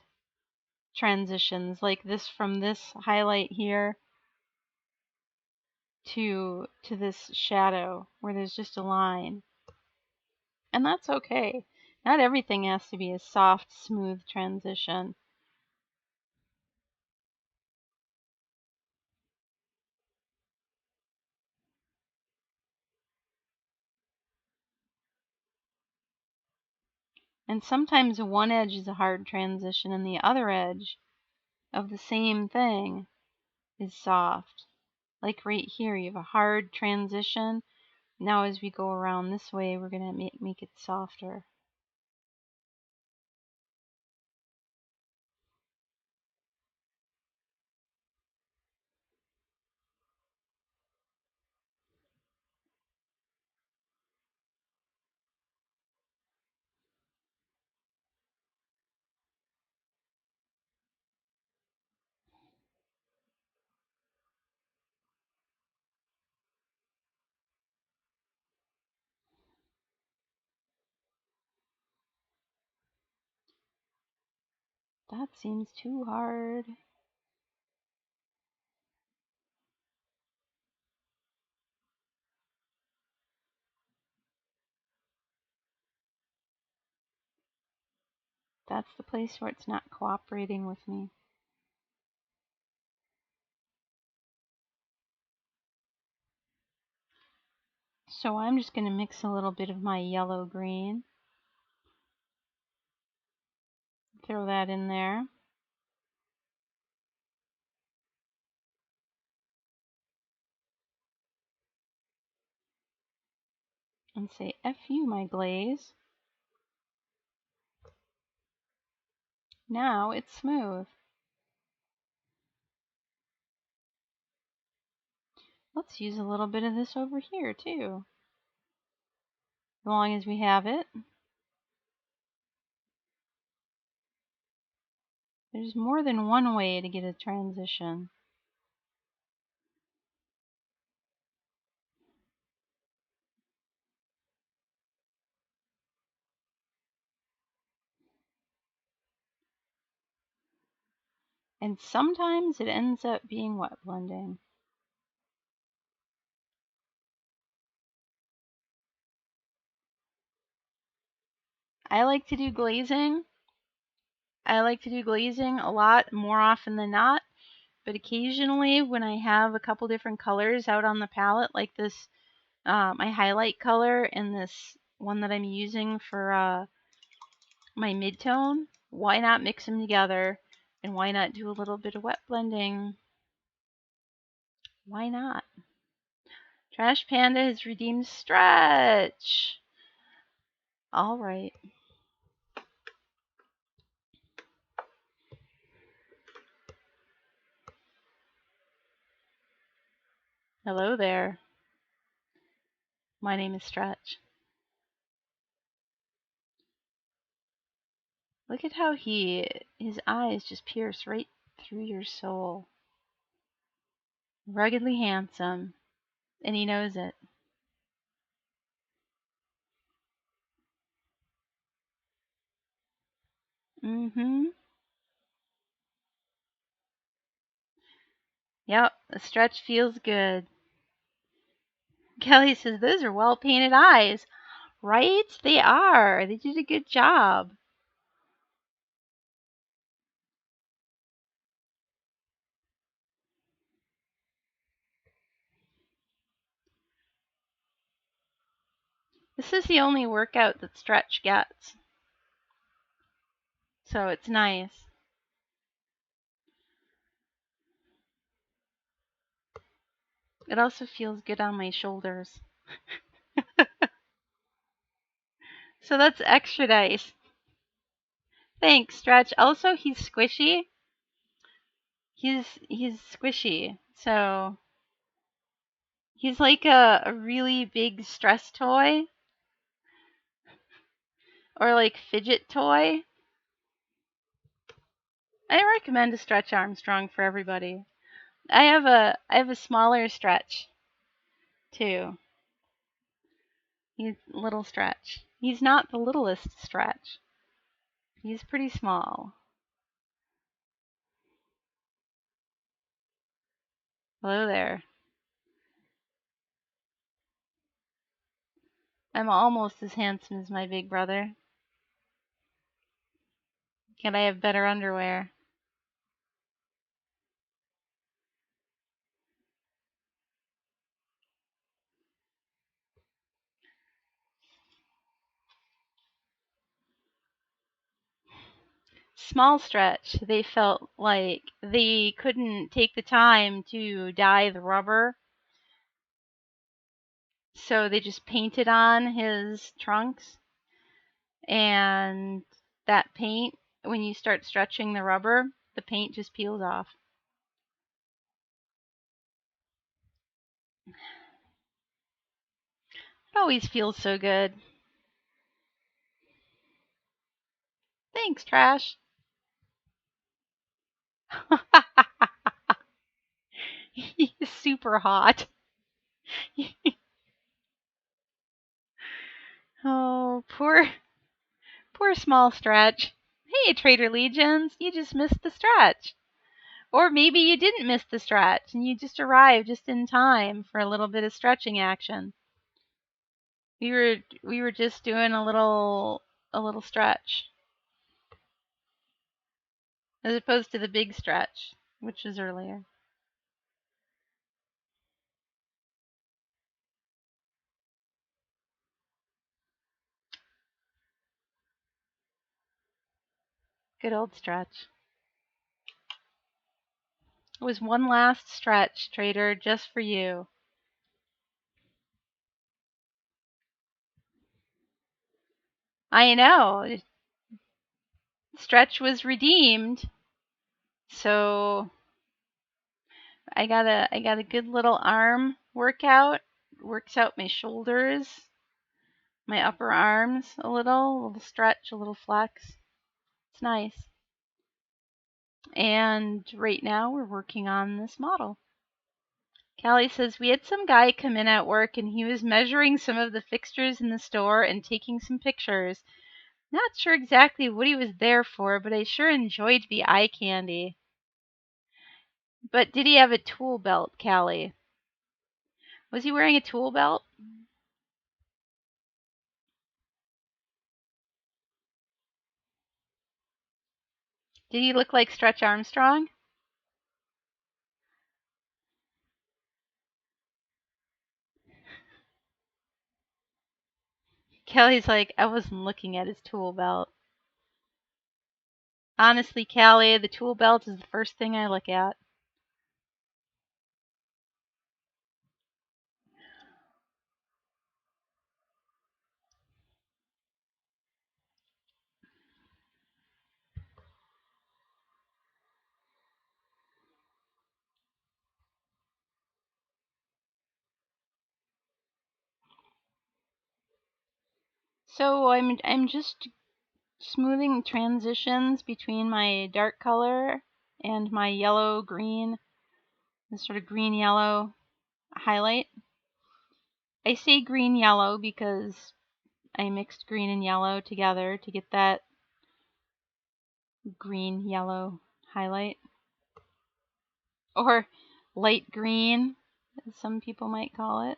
transitions, like this, from this highlight here to this shadow where there's just a line. And that's okay. Not everything has to be a soft, smooth transition. And sometimes one edge is a hard transition and the other edge of the same thing is soft. Like right here, you have a hard transition. Now as we go around this way, we're going to make it softer. That seems too hard. That's the place where it's not cooperating with me. So I'm just going to mix a little bit of my yellow green. Throw that in there. And say, F you, my glaze. Now it's smooth. Let's use a little bit of this over here too. As long as we have it. There's more than one way to get a transition. And sometimes it ends up being wet blending. I like to do glazing. I like to do glazing a lot more often than not. But occasionally when I have a couple different colors out on the palette, like this, my highlight color and this one that I'm using for my midtone, why not mix them together? And why not do a little bit of wet blending? Why not? Trash Panda has redeemed Stretch. All right. Hello there. My name is Stretch. Look at how his eyes just pierce right through your soul. Ruggedly handsome, and he knows it. Mm-hmm. Yep, the stretch feels good. Kelly says those are well painted eyes. Right? They are. They did a good job. This is the only workout that Stretch gets. So it's nice. It also feels good on my shoulders. So that's extra nice. Thanks, Stretch. Also, he's squishy. He's squishy. So he's like a really big stress toy or like fidget toy. I recommend a Stretch Armstrong for everybody. I have a smaller Stretch too. He's little Stretch. He's not the littlest Stretch. He's pretty small. Hello there. I'm almost as handsome as my big brother. Can I have better underwear? small stretch. They felt like they couldn't take the time to dye the rubber, so they just painted on his trunks. And that paint, when you start stretching the rubber, the paint just peels off. It always feels so good. Thanks, Trash. He's super hot. Oh, poor small stretch. Hey, Trader Legions, you just missed the stretch. Or maybe you didn't miss the stretch and you just arrived just in time for a little bit of stretching action. We were just doing a little stretch. As opposed to the big stretch, which was earlier. Good old stretch. It was one last stretch, Trader, just for you. I know. Stretch was redeemed. So I got a good little arm workout. Works out my shoulders, my upper arms a little stretch, a little flex. It's nice. And right now we're working on this model. Callie says, we had some guy come in at work and he was measuring some of the fixtures in the store and taking some pictures. Not sure exactly what he was there for, but I sure enjoyed the eye candy. But did he have a tool belt, Callie? Was he wearing a tool belt? Did he look like Stretch Armstrong? Callie's like, I wasn't looking at his tool belt. Honestly, Callie, the tool belt is the first thing I look at. So I'm just smoothing transitions between my dark color and my yellow green, this sort of green yellow highlight. I say green yellow because I mixed green and yellow together to get that green yellow highlight. Or light green, as some people might call it.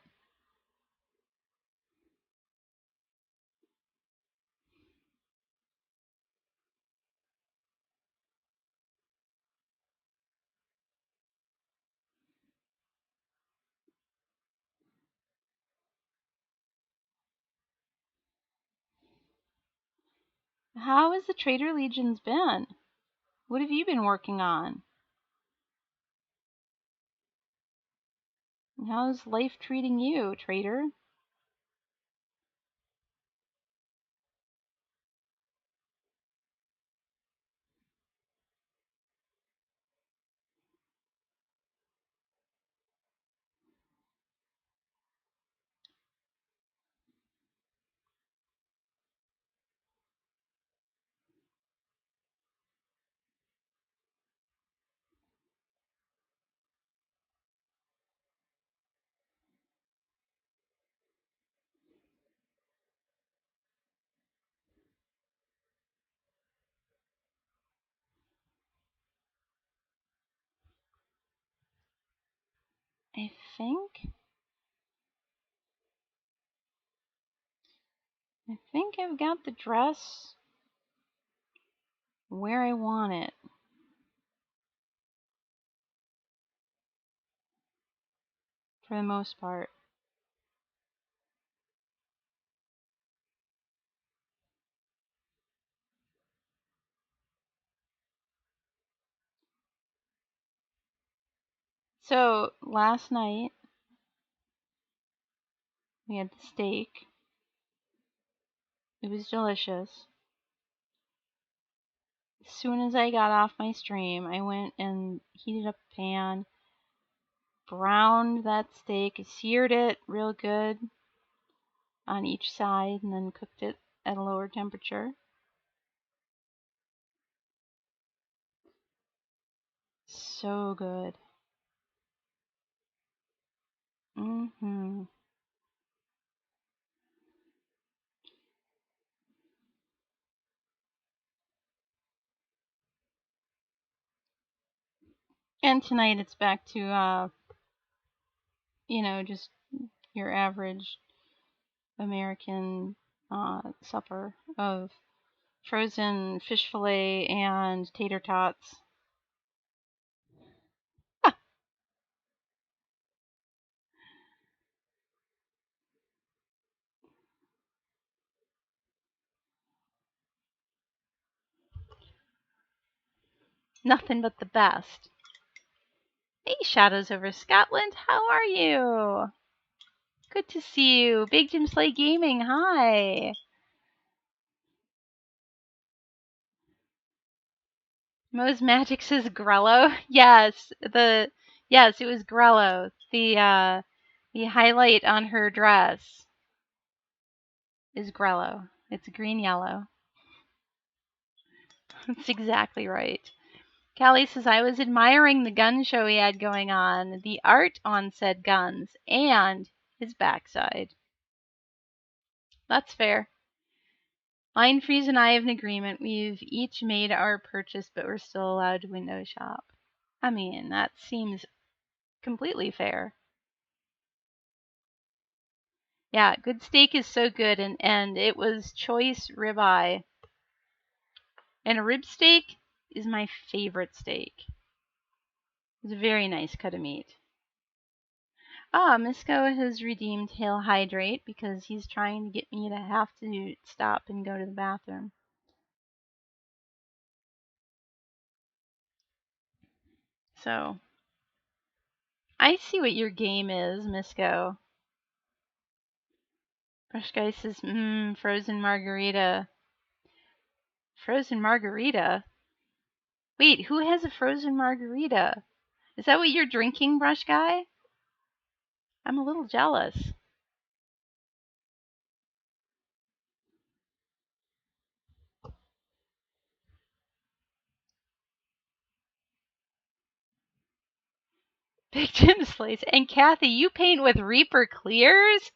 How has the Trader Legions been? What have you been working on? How's life treating you, Trader? I think I've got the dress where I want it. For the most part. So last night we had the steak. It was delicious. As soon as I got off my stream, I went and heated up a pan, browned that steak, seared it real good on each side, and then cooked it at a lower temperature. So good. Mm-hmm. And tonight it's back to, just your average American supper of frozen fish fillet and tater tots. Nothing but the best. Hey, Shadows over Scotland, how are you? Good to see you. Big Jim Slay Gaming, hi. Mo's Magic says Grello. Yes, it was Grello. The highlight on her dress is Grello. It's green yellow. That's exactly right. Callie says, I was admiring the gun show he had going on, the art on said guns, and his backside. That's fair. Line Freeze and I have an agreement. We've each made our purchase, but we're still allowed to window shop. I mean, that seems completely fair. Yeah, good steak is so good, and it was choice ribeye. And a rib steak is my favorite steak. It's a very nice cut of meat. Misko has redeemed Hail Hydrate because he's trying to get me to have to stop and go to the bathroom. So, I see what your game is, Misko. Brush Guy says, frozen margarita. Frozen margarita? Wait, who has a frozen margarita? Is that what you're drinking, Brush Guy? I'm a little jealous. Big Jim Slays. And Cathy, you paint with Reaper clears?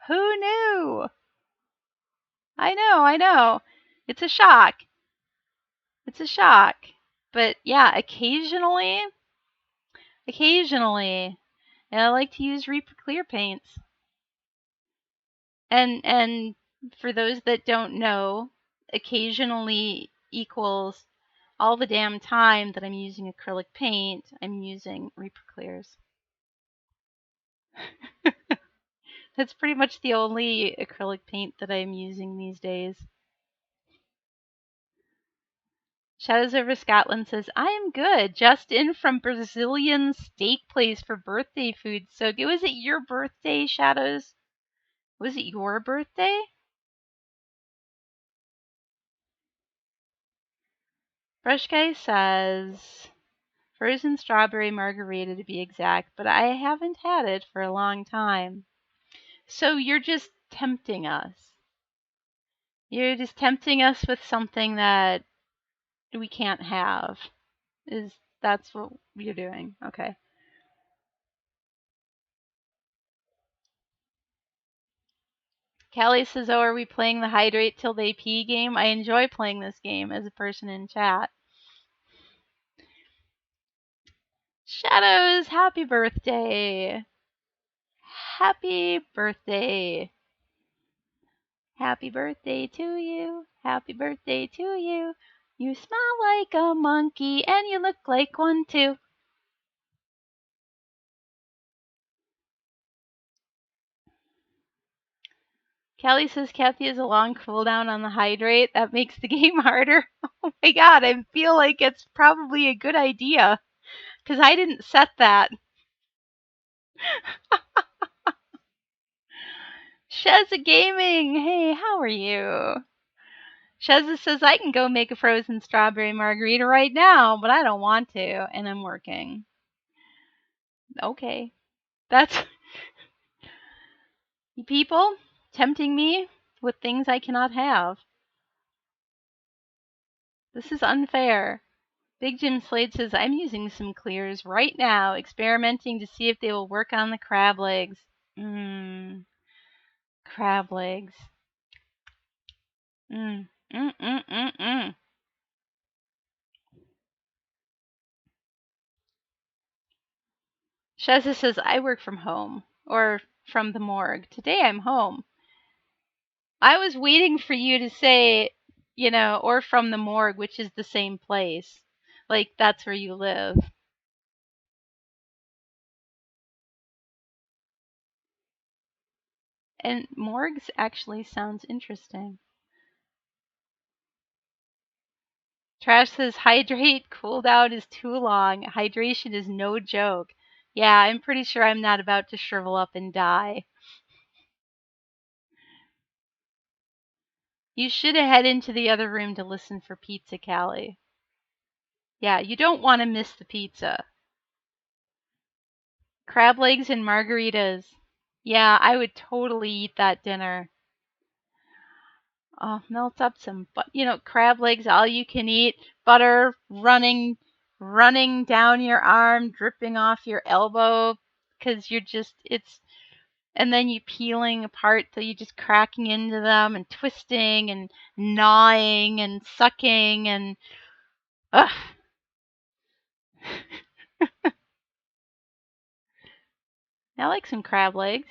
Who knew? I know. It's a shock. But yeah, occasionally, I like to use Reaper clear paints. And for those that don't know, occasionally equals all the damn time that I'm using acrylic paint, I'm using Reaper clears. That's pretty much the only acrylic paint that I'm using these days. Shadows over Scotland says, I am good. Just in from Brazilian steak place for birthday food. So was it your birthday, Shadows? Was it your birthday? Brush Guy says, frozen strawberry margarita to be exact, but I haven't had it for a long time. So you're just tempting us. You're just tempting us with something that we can't have. That's what you're doing? Okay. Callie says, oh, are we playing the hydrate till they pee game? I enjoy playing this game as a person in chat. Shadows, happy birthday. Happy birthday. Happy birthday to you. Happy birthday to you. You smell like a monkey and you look like one too. Callie says Cathy has a long cooldown on the hydrate. That makes the game harder. Oh my god, I feel like it's probably a good idea. because I didn't set that. Shezza Gaming, hey, how are you? Shezza says I can go make a frozen strawberry margarita right now, but I don't want to, and I'm working. Okay, that's you people tempting me with things I cannot have. This is unfair. Big Jim Slade says I'm using some clears right now, experimenting to see if they will work on the crab legs. Crab legs. Mm, mm, mm, mm, mm. Sheza says I work from home or from the morgue. Today I'm home. I was waiting for you to say, or from the morgue, which is the same place. Like that's where you live. And morgues actually sounds interesting. Trash says hydrate, cooled out is too long. Hydration is no joke. Yeah, I'm pretty sure I'm not about to shrivel up and die. You should head into the other room to listen for pizza, Callie. Yeah, you don't want to miss the pizza. Crab legs and margaritas. Yeah, I would totally eat that dinner. Oh, melt up some, crab legs, all you can eat, butter running down your arm, dripping off your elbow, because and then you peeling apart, so you're just cracking into them and twisting and gnawing and sucking and, ugh. I like some crab legs.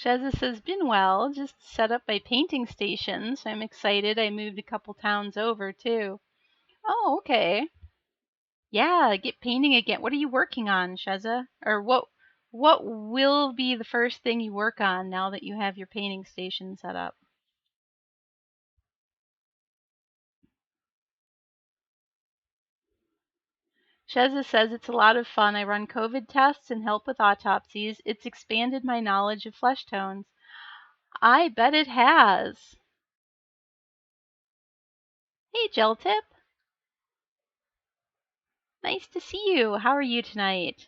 Sheza says, been well, just set up my painting station, so I'm excited. I moved a couple towns over, too. Oh, okay. Yeah, get painting again. What are you working on, Sheza? Or what will be the first thing you work on now that you have your painting station set up? Sheza says it's a lot of fun. I run COVID tests and help with autopsies. It's expanded my knowledge of flesh tones. I bet it has. Hey, Gel Tip. Nice to see you. How are you tonight?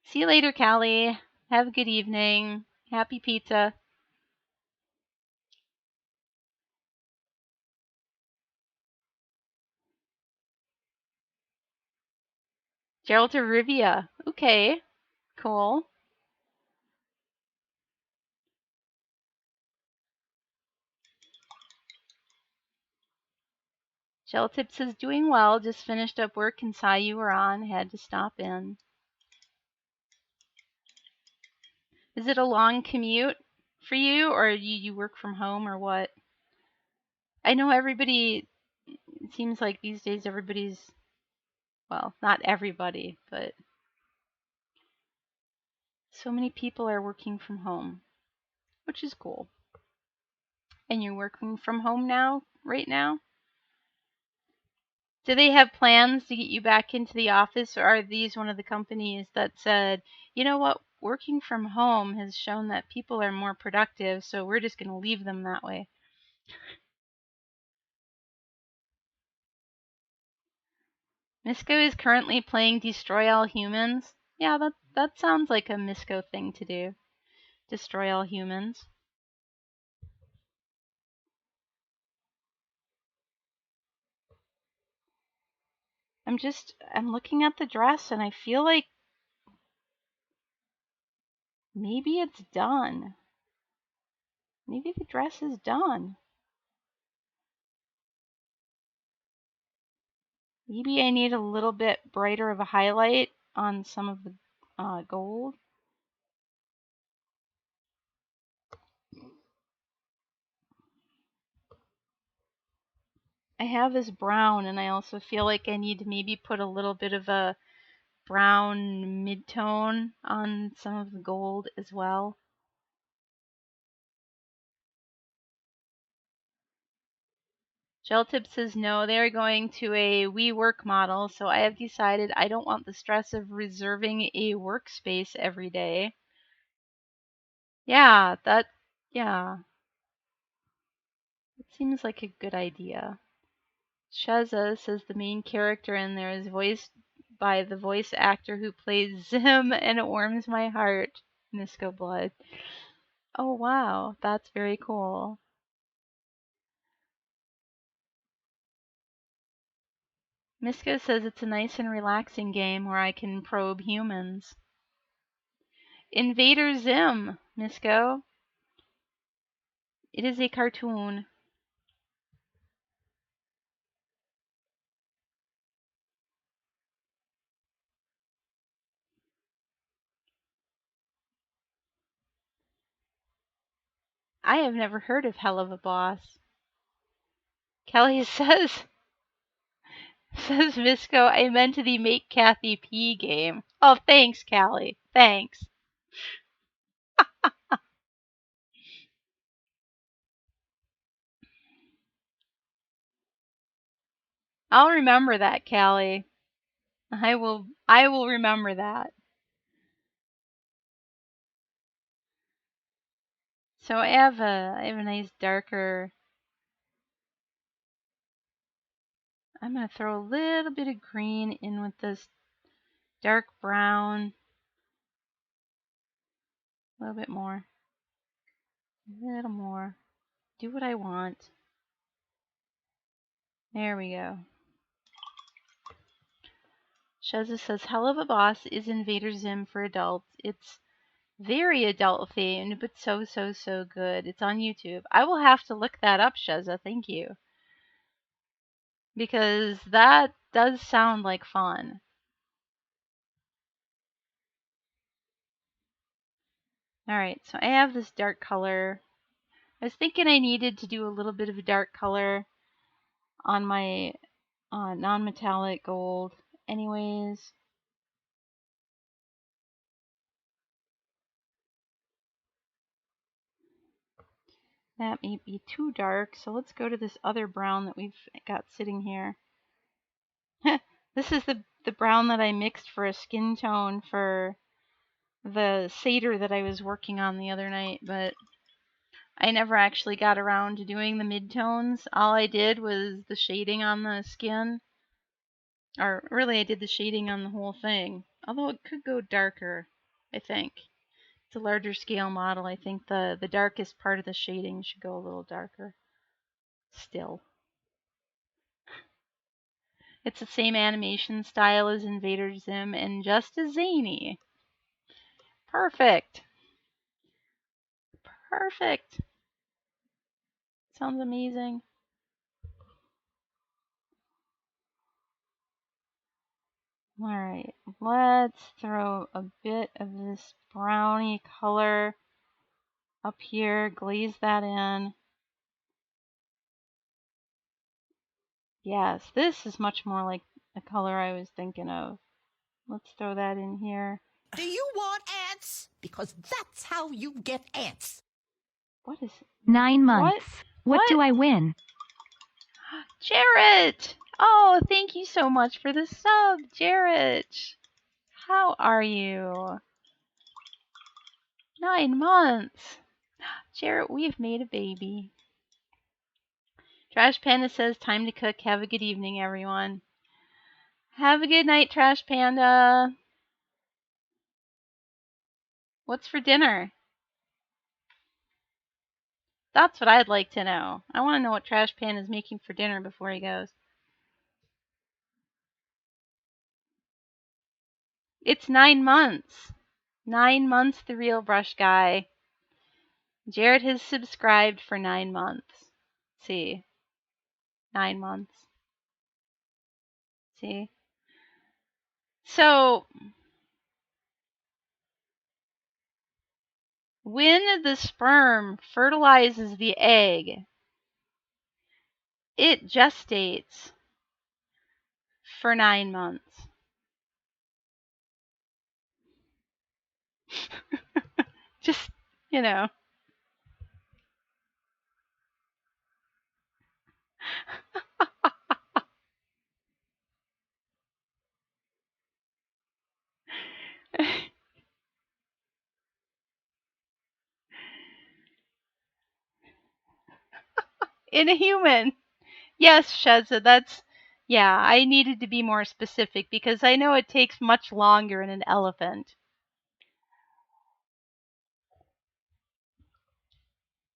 See you later, Callie. Have a good evening. Happy pizza. Gerald to Rivia. Okay, cool. Gel Tip says doing well. Just finished up work and saw you were on. Had to stop in. Is it a long commute for you, or you work from home, or what? I know everybody. It seems like these days everybody's, well, not everybody, but so many people are working from home, which is cool. And you're working from home now, right now? Do they have plans to get you back into the office, or are these one of the companies that said, you know what, working from home has shown that people are more productive, so we're just going to leave them that way? Misco is currently playing Destroy All Humans. Yeah, that sounds like a Misco thing to do. Destroy all humans. I'm looking at the dress and I feel like maybe it's done. Maybe the dress is done. Maybe I need a little bit brighter of a highlight on some of the gold. I have this brown, and I also feel like I need to maybe put a little bit of a brown mid-tone on some of the gold as well. Geltip says no, they are going to a WeWork model, so I have decided I don't want the stress of reserving a workspace every day. Yeah, that seems like a good idea. Sheza says the main character in there is voiced by the voice actor who plays Zim, and it warms my heart. Nisco Blood. Oh wow, that's very cool. Misko says it's a nice and relaxing game where I can probe humans. Invader Zim, Misko. It is a cartoon. I have never heard of Hell of a Boss. Kelly says Misko, I meant the Make Cathy P game. Oh, thanks, Callie. Thanks. I'll remember that, Callie. I will remember that. So I have a nice darker. I'm gonna throw a little bit of green in with this dark brown. A little bit more. A little more. Do what I want. There we go. Sheza says, Hell of a Boss is Invader Zim for adults. It's very adult themed, but so good. It's on YouTube. I will have to look that up, Sheza. Thank you. Because that does sound like fun. Alright, so I have this dark color. I was thinking I needed to do a little bit of a dark color on my non-metallic gold. Anyways. That may be too dark, so let's go to this other brown that we've got sitting here. This is the brown that I mixed for a skin tone for the Seder that I was working on the other night, but I never actually got around to doing the midtones. All I did was the shading on the skin. Or really, I did the shading on the whole thing. Although it could go darker, I think. It's a larger scale model. I think the darkest part of the shading should go a little darker. Still. It's the same animation style as Invader Zim and just as zany. Perfect. Perfect. Sounds amazing. Alright, let's throw a bit of this brownie color up here, glaze that in. Yes, this is much more like the color I was thinking of. Let's throw that in here. Do you want ants? Because that's how you get ants. What is 9 months. What do I win? Jarrett! Oh, thank you so much for the sub, Jarrett. How are you? 9 months. Jarrett, we've made a baby. Trash Panda says, time to cook. Have a good evening, everyone. Have a good night, Trash Panda. What's for dinner? That's what I'd like to know. I want to know what Trash Panda's making for dinner before he goes. It's 9 months. 9 months, the real brush guy. Jared has subscribed for 9 months. See. 9 months. See. So, when the sperm fertilizes the egg, it gestates for 9 months. Just, you know. In a human. Yes, Sheza, yeah, I needed to be more specific because I know it takes much longer in an elephant.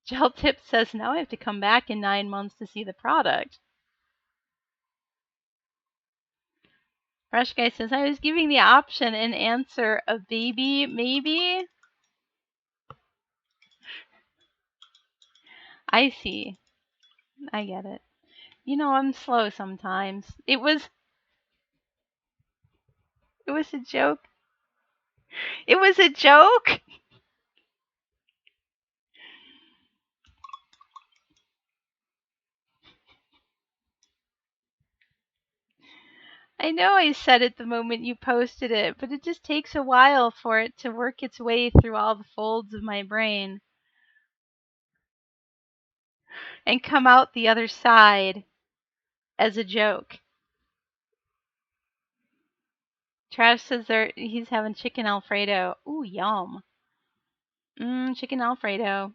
Gel Tip says now I have to come back in 9 months to see the product. Fresh Guy says I was giving the option and answer a baby, maybe. I see. I get it. You know, I'm slow sometimes. It was a joke. It was a joke. I know I said it the moment you posted it, but it just takes a while for it to work its way through all the folds of my brain and come out the other side as a joke. Trash says he's having chicken Alfredo. Ooh, yum. Chicken Alfredo.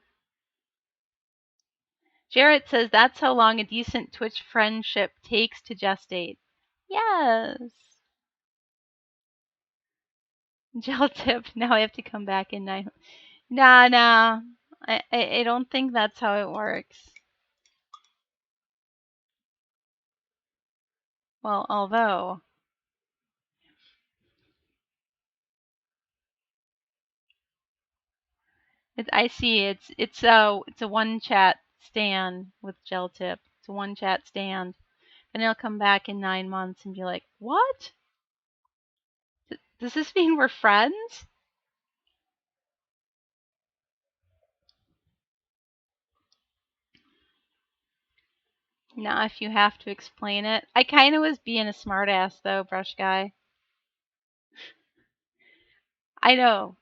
Jarrett says that's how long a decent Twitch friendship takes to gestate. Yes. Gel Tip, now I have to come back in 9. Nah. I don't think that's how it works. Well, although I see it's a one chat stand with Gel Tip. It's a one chat stand. And he'll come back in 9 months and be like, "What? Does this mean we're friends?" Nah, if you have to explain it. I kind of was being a smartass though, Brush Guy. I know.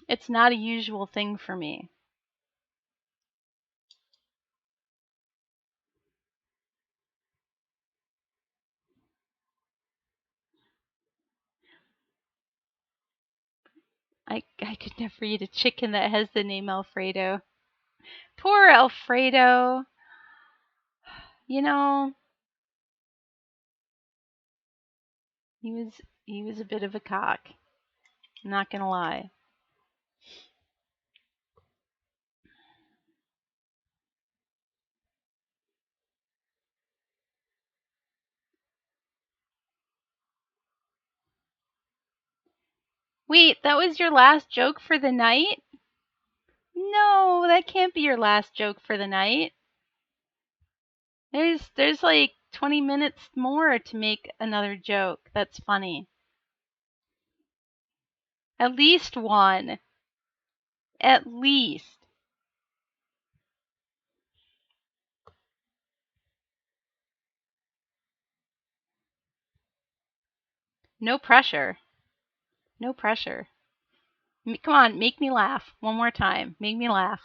It's not a usual thing for me. I could never eat a chicken that has the name Alfredo. Poor Alfredo. You know, he was a bit of a cock. I'm not gonna lie. Wait, that was your last joke for the night? No, that can't be your last joke for the night. There's like 20 minutes more to make another joke that's funny. At least one. At least. No pressure. No pressure. Come on, make me laugh. One more time. Make me laugh.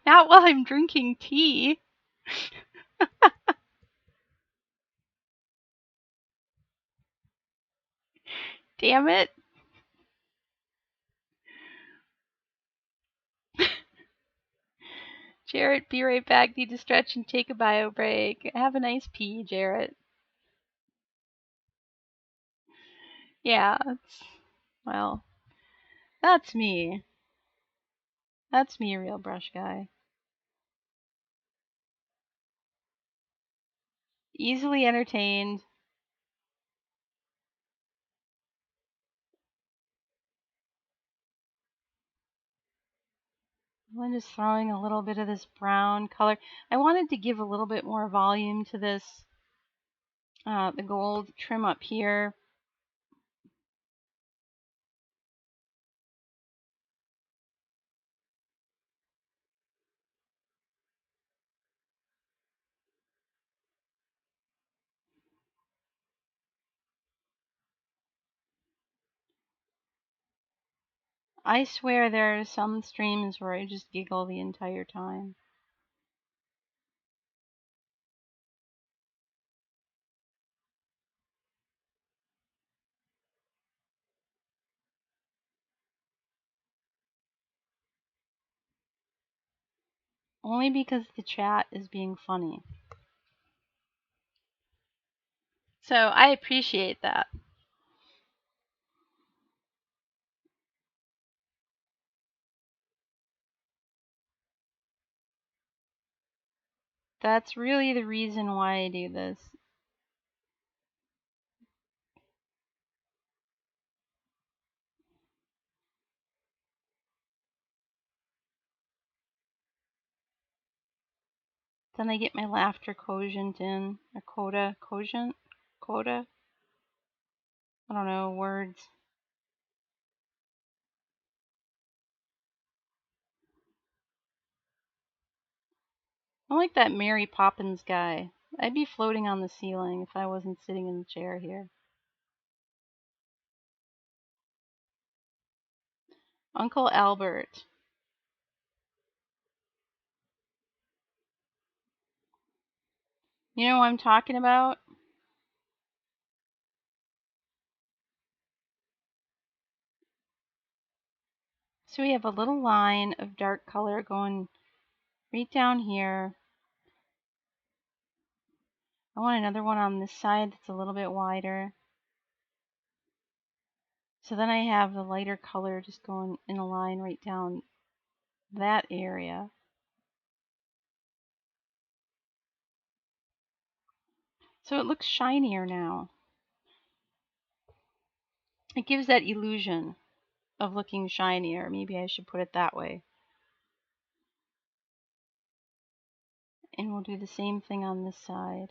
Not while I'm drinking tea. Damn it. Jarrett, be right back. Need to stretch and take a bio break. Have a nice pee, Jarrett. Yeah, well, that's me. That's me, a real brush guy. Easily entertained. I'm just throwing a little bit of this brown color. I wanted to give a little bit more volume to this, the gold trim up here. I swear there are some streams where I just giggle the entire time. Only because the chat is being funny. So I appreciate that. That's really the reason why I do this. Then I get my laughter quotient in, or quotient? Quota? I don't know, words. I'm like that Mary Poppins guy. I'd be floating on the ceiling if I wasn't sitting in the chair here. Uncle Albert. You know what I'm talking about? So we have a little line of dark color going right down here. I want another one on this side that's a little bit wider. So then I have the lighter color just going in a line right down that area. So it looks shinier now. It gives that illusion of looking shinier. Maybe I should put it that way. And we'll do the same thing on this side.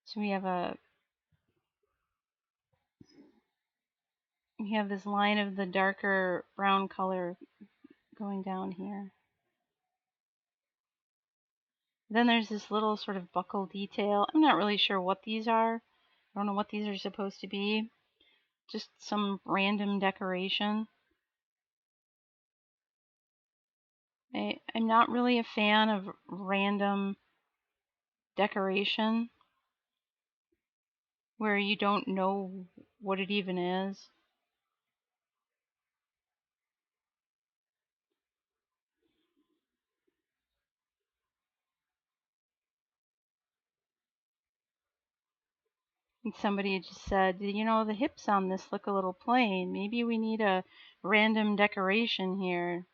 So we have this line of the darker brown color going down here. Then there's this little sort of buckle detail. I'm not really sure what these are. I don't know what these are supposed to be. Just some random decoration. I'm not really a fan of random decoration where you don't know what it even is. And somebody had just said, you know, the hips on this look a little plain. Maybe we need a random decoration here.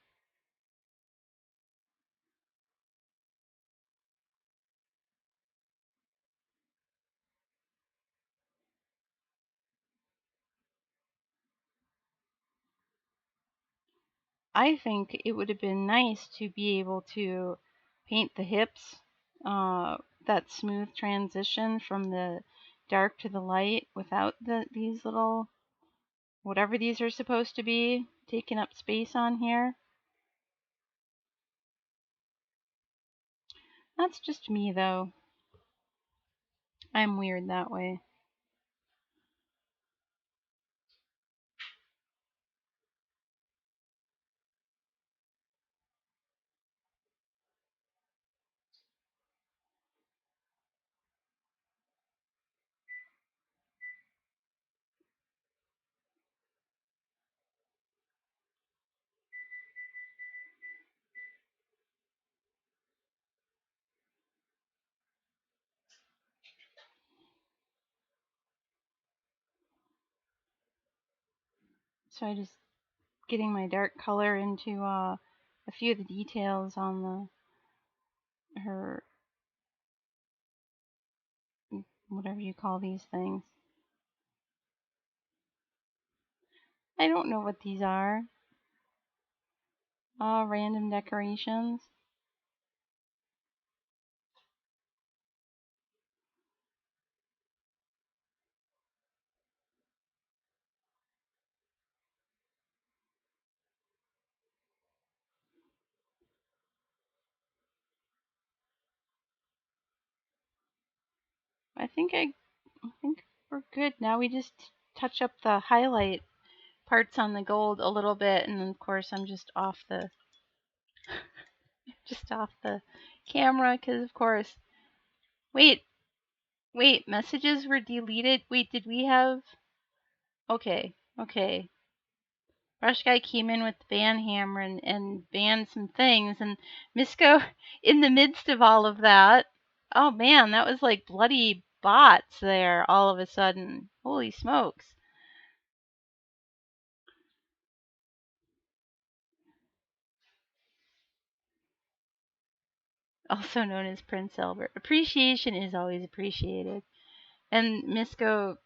I think it would have been nice to be able to paint the hips, that smooth transition from the dark to the light without these little, whatever these are supposed to be, taking up space on here. That's just me though. I'm weird that way. So I just getting my dark color into a few of the details on her, whatever you call these things. I don't know what these are. Random decorations. I think we're good. Now we just touch up the highlight parts on the gold a little bit, and of course I'm just off the camera because of course. Wait, messages were deleted. Wait, did we have? Okay. Brush Guy came in with the ban hammer and banned some things, and Misco, in the midst of all of that, oh man, that was like bloody bots there all of a sudden. Holy smokes. Also known as Prince Albert. Appreciation is always appreciated. And Misco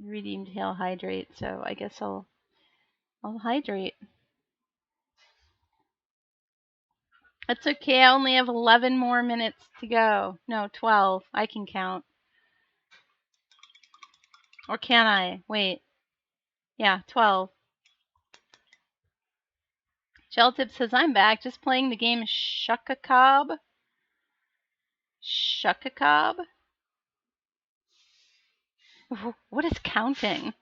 redeemed Hail Hydrate, so I guess I'll hydrate. That's okay, I only have 11 more minutes to go. No, 12. I can count. Or can I? Wait. Yeah, 12. Geltip says, I'm back, just playing the game Shuckacob. Shuckacob? What is counting?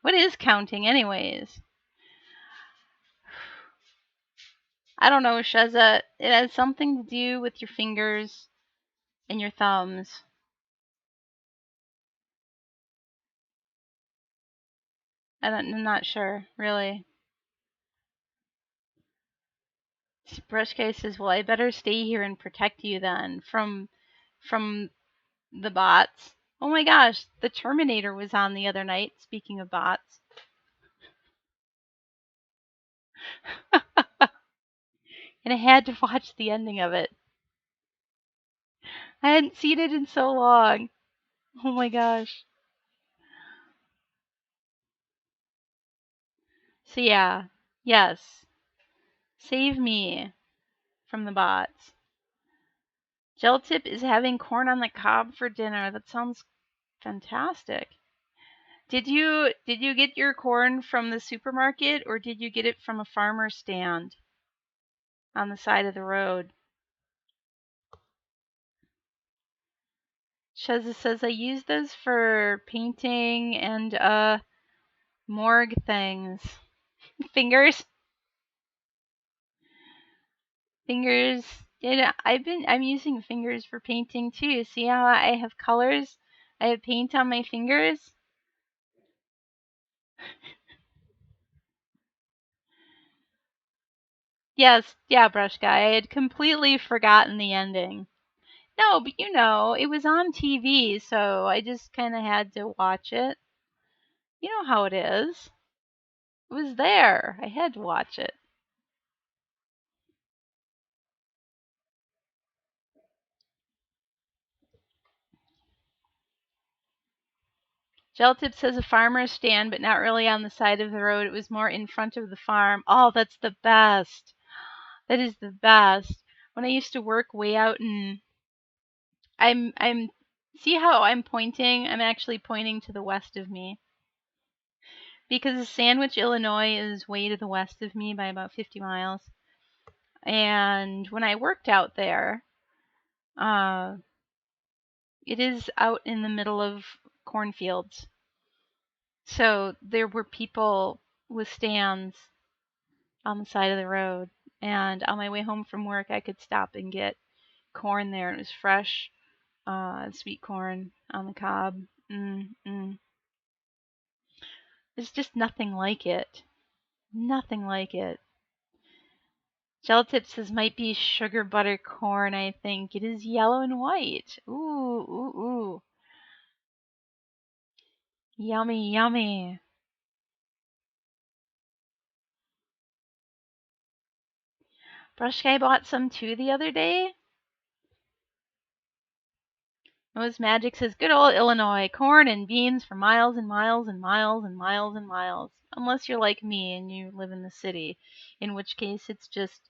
What is counting, anyways? I don't know, Sheza. It has something to do with your fingers and your thumbs. I'm not sure, really. Brushcase says, well, I better stay here and protect you then from the bots. Oh my gosh, the Terminator was on the other night, speaking of bots. And I had to watch the ending of it. I hadn't seen it in so long. Oh my gosh. So yeah, yes. Save me from the bots. Geltip is having corn on the cob for dinner. That sounds fantastic. Did you get your corn from the supermarket or did you get it from a farmer's stand on the side of the road? Sheza says I use those for painting and morgue things. Fingers. Yeah, I'm using fingers for painting too. See how I have colors? I have paint on my fingers. Yes, yeah, Brush Guy. I had completely forgotten the ending. No, but it was on TV, so I just kind of had to watch it. You know how it is. It was there. I had to watch it. Geltip says a farmer's stand, but not really on the side of the road. It was more in front of the farm. Oh, that's the best. That is the best. When I used to work way out in I'm see how I'm pointing? I'm actually pointing to the west of me. Because Sandwich, Illinois is way to the west of me by about 50 miles. And when I worked out there, it is out in the middle of cornfields. So there were people with stands on the side of the road. And on my way home from work, I could stop and get corn there. It was fresh, sweet corn on the cob. There's just nothing like it. Nothing like it. Geltip says might be sugar butter corn, I think. It is yellow and white. Ooh. Yummy, yummy. Brush Guy bought some too the other day. Most Magic says good old Illinois. Corn and beans for miles and miles and miles and miles and miles. Unless you're like me and you live in the city, in which case it's just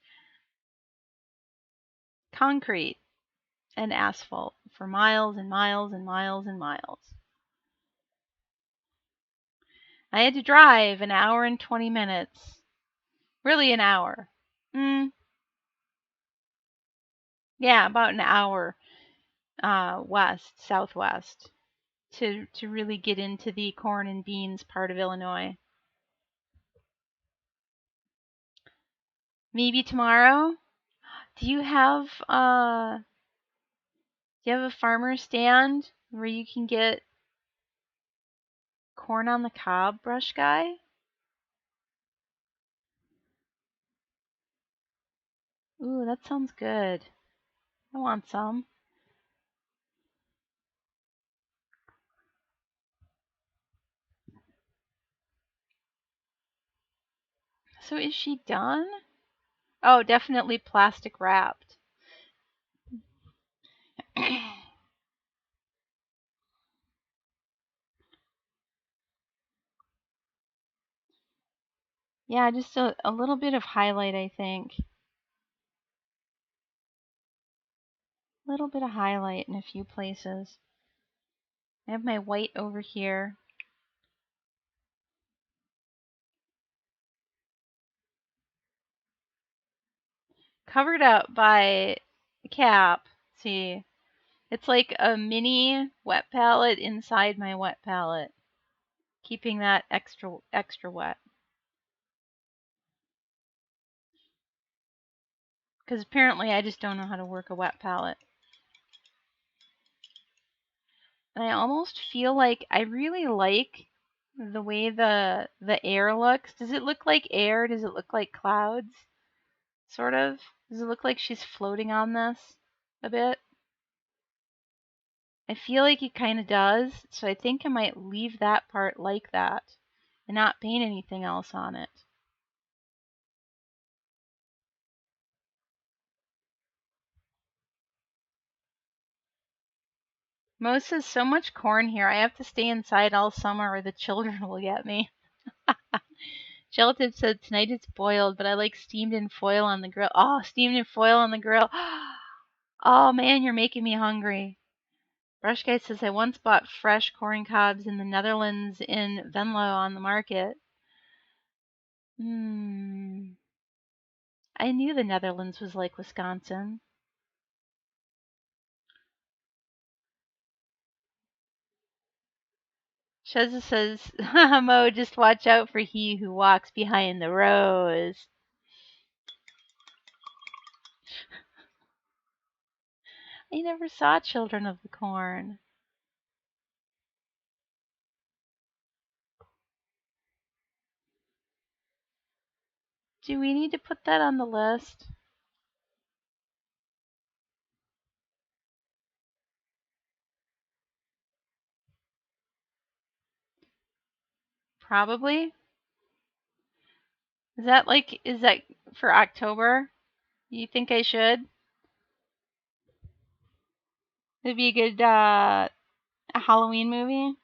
concrete and asphalt for miles and miles and miles and miles. I had to drive an hour and 20 minutes. Really an hour. Yeah, about an hour southwest to really get into the corn and beans part of Illinois. Maybe tomorrow? Do you have a farmer stand where you can get corn on the cob, brush guy? Ooh, that sounds good. I want some. So is she done? Oh, definitely plastic wrapped. Yeah, just a little bit of highlight, I think. A little bit of highlight in a few places. I have my white over here. Covered up by a cap. See, it's like a mini wet palette inside my wet palette, keeping that extra wet. Because apparently I just don't know how to work a wet palette. And I almost feel like I really like the way the air looks. Does it look like air? Does it look like clouds? Sort of. Does it look like she's floating on this a bit? I feel like it kind of does, so I think I might leave that part like that and not paint anything else on it. Mo says so much corn here. I have to stay inside all summer or the children will get me. Gelatin said tonight it's boiled, but I like steamed in foil on the grill. Oh, steamed in foil on the grill. Oh man, you're making me hungry. Brush Guy says I once bought fresh corn cobs in the Netherlands in Venlo on the market. I knew the Netherlands was like Wisconsin. Sheza says, Mo, just watch out for he who walks behind the rose. I never saw Children of the Corn. Do we need to put that on the list? Probably. Is that for October? You think I should? It'd be a good a Halloween movie.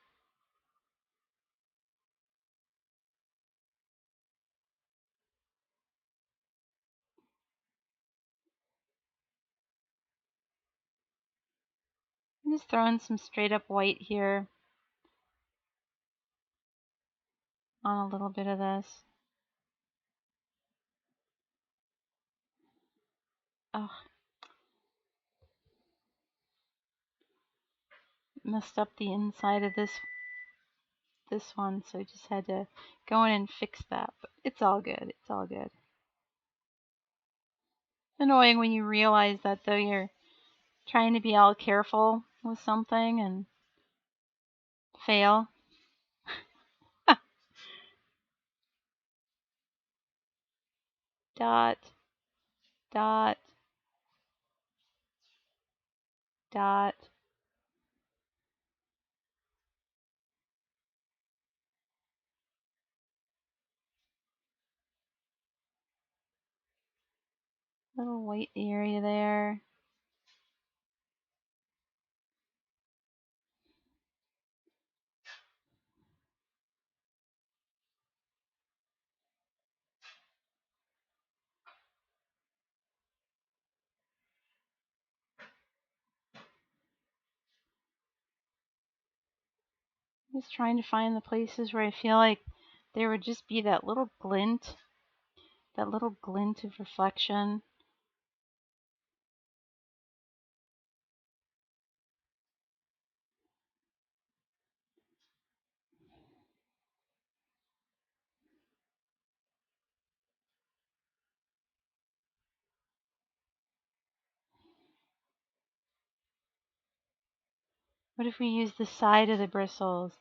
I'm just throwing some straight up white here on a little bit of this. Oh, messed up the inside of this one, so I just had to go in and fix that. But it's all good. It's all good. Annoying when you realize that though you're trying to be all careful with something and fail. Dot, dot, dot. Little white area there. Just trying to find the places where I feel like there would just be that little glint of reflection. What if we use the side of the bristles?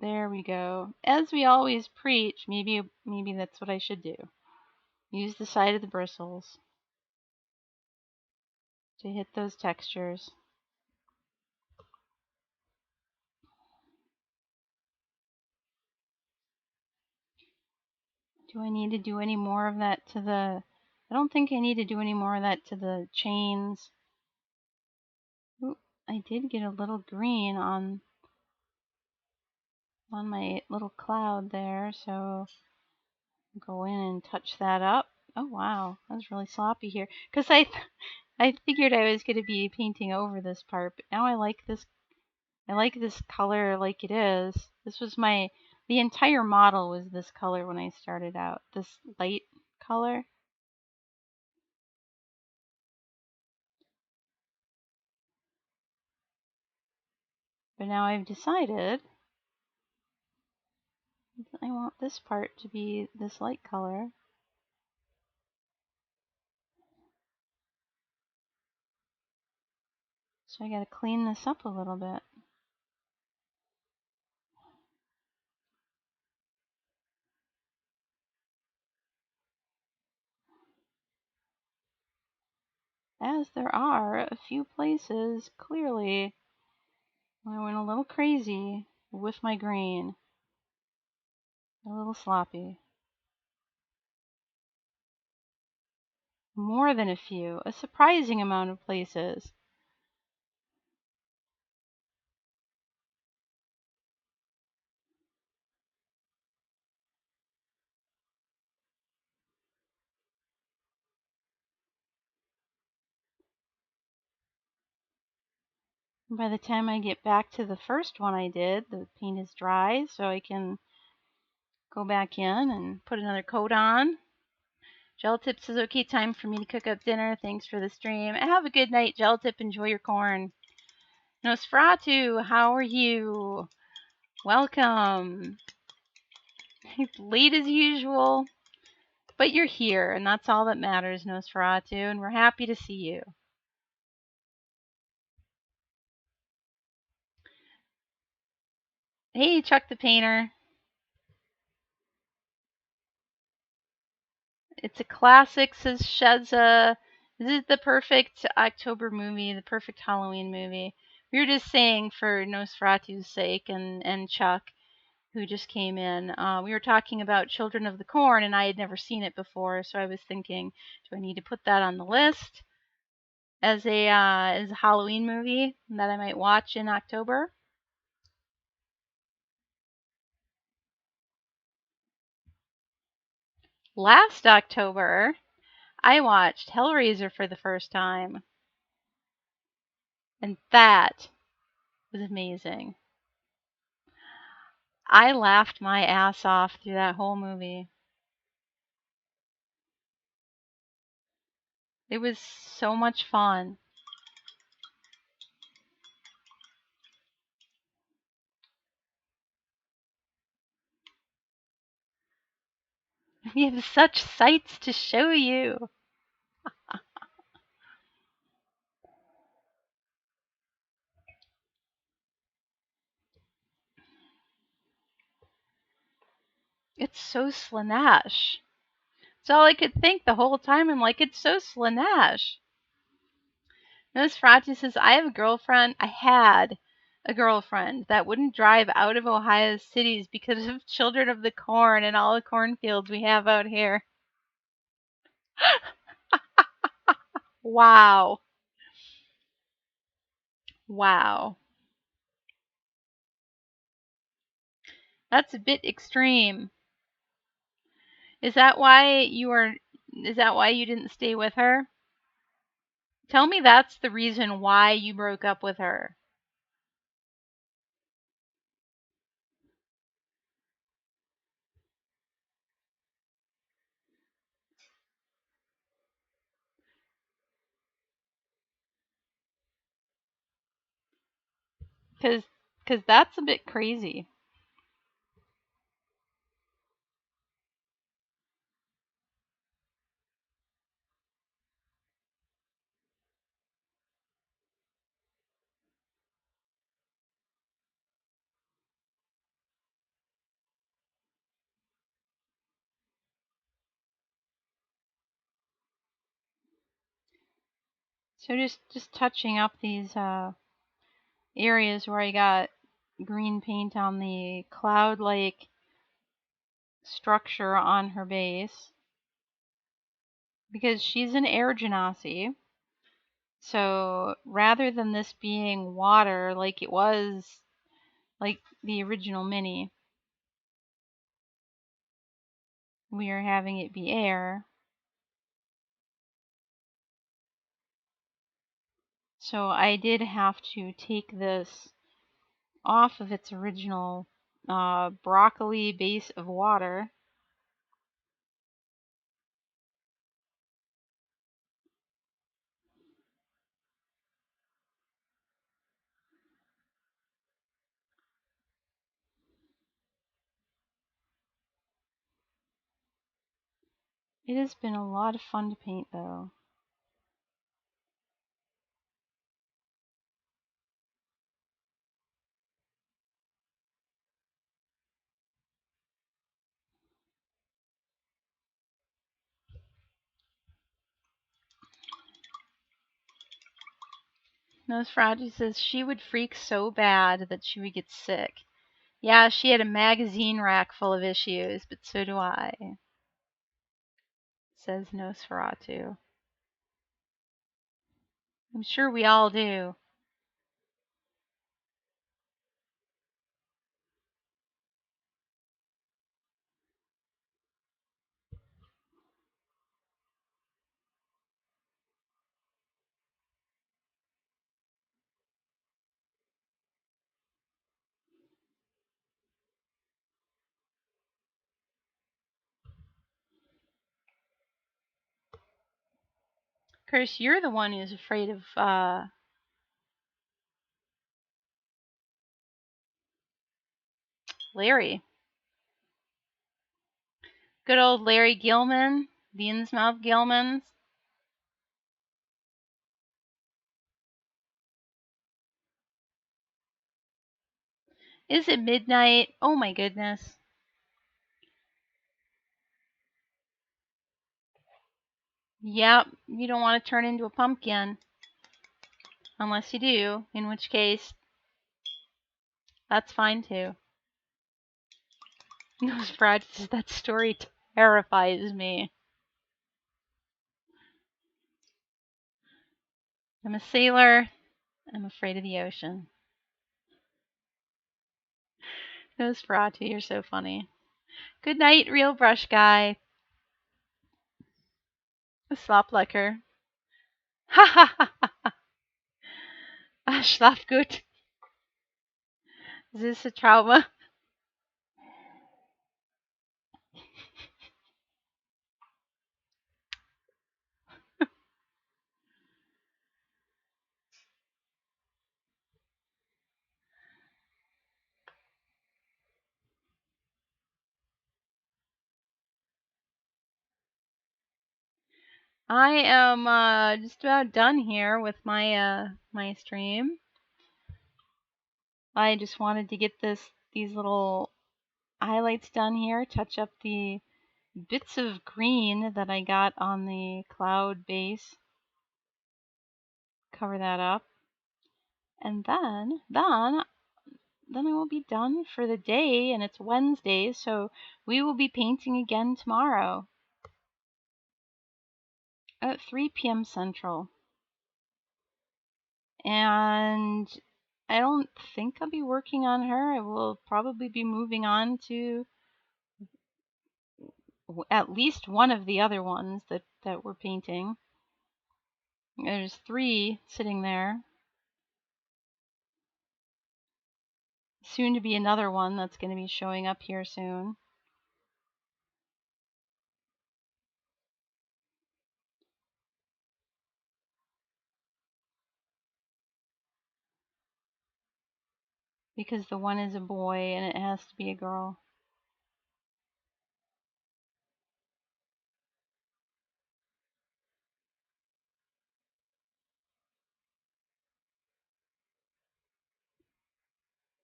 There we go. As we always preach, maybe that's what I should do. Use the side of the bristles to hit those textures. Do I need to do any more of that to the... I don't think I need to do any more of that to the chains. Ooh, I did get a little green on my little cloud there, so go in and touch that up. Oh wow, that was really sloppy here. Because I figured I was going to be painting over this part, but now I like this. I like this color like it is. This was the entire model was this color when I started out. This light color. But now I've decided I want this part to be this light color. So I gotta clean this up a little bit. As there are a few places, clearly, I went a little crazy with my green. A little sloppy. More than a few, a surprising amount of places. By the time I get back to the first one I did, the paint is dry, so I can go back in and put another coat on. Gel Tip says, okay, time for me to cook up dinner. Thanks for the stream. Have a good night, Gel Tip. Enjoy your corn. Nosferatu, how are you? Welcome. Late as usual, but you're here, and that's all that matters, Nosferatu, and we're happy to see you. Hey, Chuck the Painter. It's a classic, says Sheza. This is the perfect October movie, the perfect Halloween movie. We were just saying for Nosferatu's sake and Chuck, who just came in, we were talking about Children of the Corn, and I had never seen it before, so I was thinking, do I need to put that on the list as a Halloween movie that I might watch in October? Last October, I watched Hellraiser for the first time, and that was amazing. I laughed my ass off through that whole movie. It was so much fun. We have such sights to show you. It's so Slanesh. That's all I could think the whole time. I'm like, it's so Slanesh. Nosferatu says, I have a girlfriend. I had a girlfriend that wouldn't drive out of Ohio's cities because of Children of the Corn and all the cornfields we have out here. Wow. Wow. That's a bit extreme. Is that why you didn't stay with her? Tell me that's the reason why you broke up with her. Cuz that's a bit crazy. So just touching up these areas where I got green paint on the cloud-like structure on her base, because she's an air genasi. So rather than this being water like it was, like the original mini, we are having it be air. So I did have to take this off of its original broccoli base of water. It has been a lot of fun to paint, though. Nosferatu says she would freak so bad that she would get sick. Yeah, she had a magazine rack full of issues, but so do I, says Nosferatu. I'm sure we all do. Chris, you're the one who's afraid of Larry. Good old Larry Gilman, the Innsmouth Gilmans. Is it midnight? Oh my goodness. Yep, you don't want to turn into a pumpkin. Unless you do, in which case, that's fine too. Nosferatu, that story terrifies me. I'm a sailor. I'm afraid of the ocean. Nosferatu, you're so funny. Good night, real brush guy. Slap lecker. Ha ha ha ha. Schlaf gut. Is this a trauma? I am just about done here with my my stream. I just wanted to get these little highlights done here, touch up the bits of green that I got on the cloud base. Cover that up. And then I will be done for the day, and it's Wednesday, so we will be painting again tomorrow at 3 p.m. Central. And I don't think I'll be working on her. I will probably be moving on to at least one of the other ones that we're painting. There's 3 sitting there. Soon to be another one that's going to be showing up here soon. Because the one is a boy and it has to be a girl.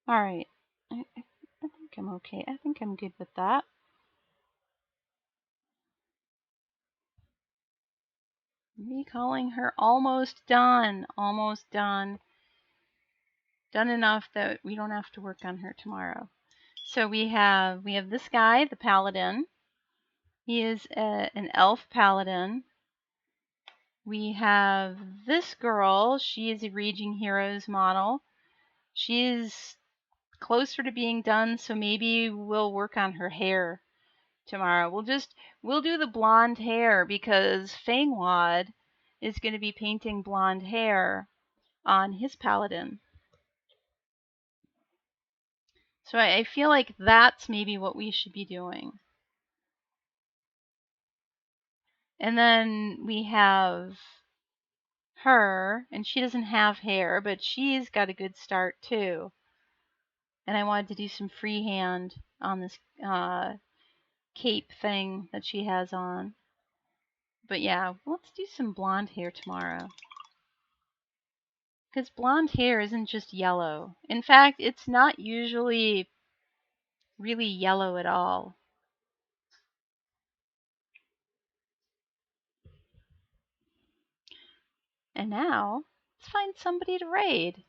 Alright. I think I'm okay. I think I'm good with that. Recalling her. Almost done. Almost done. Done enough that we don't have to work on her tomorrow. So we have this guy, the paladin. He is an elf paladin. We have this girl. She is a Raging Heroes model. She is closer to being done, so maybe we'll work on her hair tomorrow. We'll do the blonde hair because Fangwad is going to be painting blonde hair on his paladin. So I feel like that's maybe what we should be doing. And then we have her, and she doesn't have hair, but she's got a good start too. And I wanted to do some freehand on this cape thing that she has on. But yeah, let's do some blonde hair tomorrow. Because blonde hair isn't just yellow. In fact, it's not usually really yellow at all. And now, let's find somebody to raid.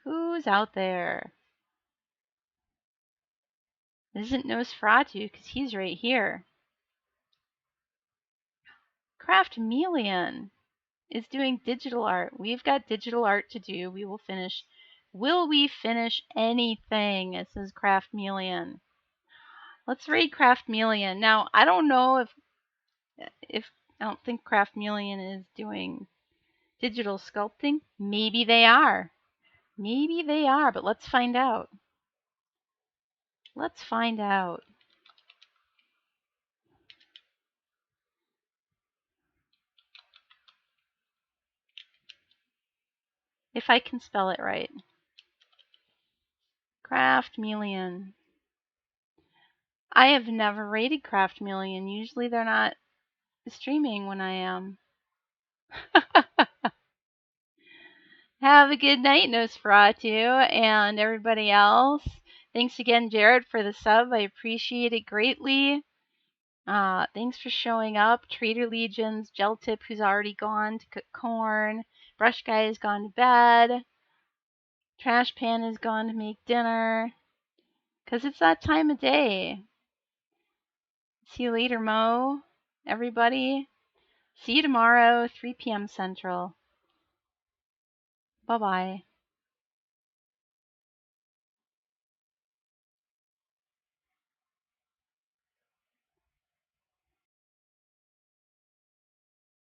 Who's out there? It isn't Nosferatu, because he's right here. Craftmelian is doing digital art. We've got digital art to do. We will finish. Will we finish anything? It says Craftmelian. Let's raid Craftmelian. Now, I don't know if I don't think Craftmelian is doing digital sculpting. Maybe they are. Maybe they are, but let's find out. Let's find out. If I can spell it right. Craftmelian. I have never rated Craftmelian. Usually they're not streaming when I am. Have a good night, Nosferatu, and everybody else. Thanks again, Jared, for the sub. I appreciate it greatly. Thanks for showing up. Trader Legions, Gel Tip, who's already gone to cook corn. Brush Guy has gone to bed. Trash Pan is gone to make dinner. Because it's that time of day. See you later, Mo. Everybody. See you tomorrow, 3 p.m. Central. Bye-bye.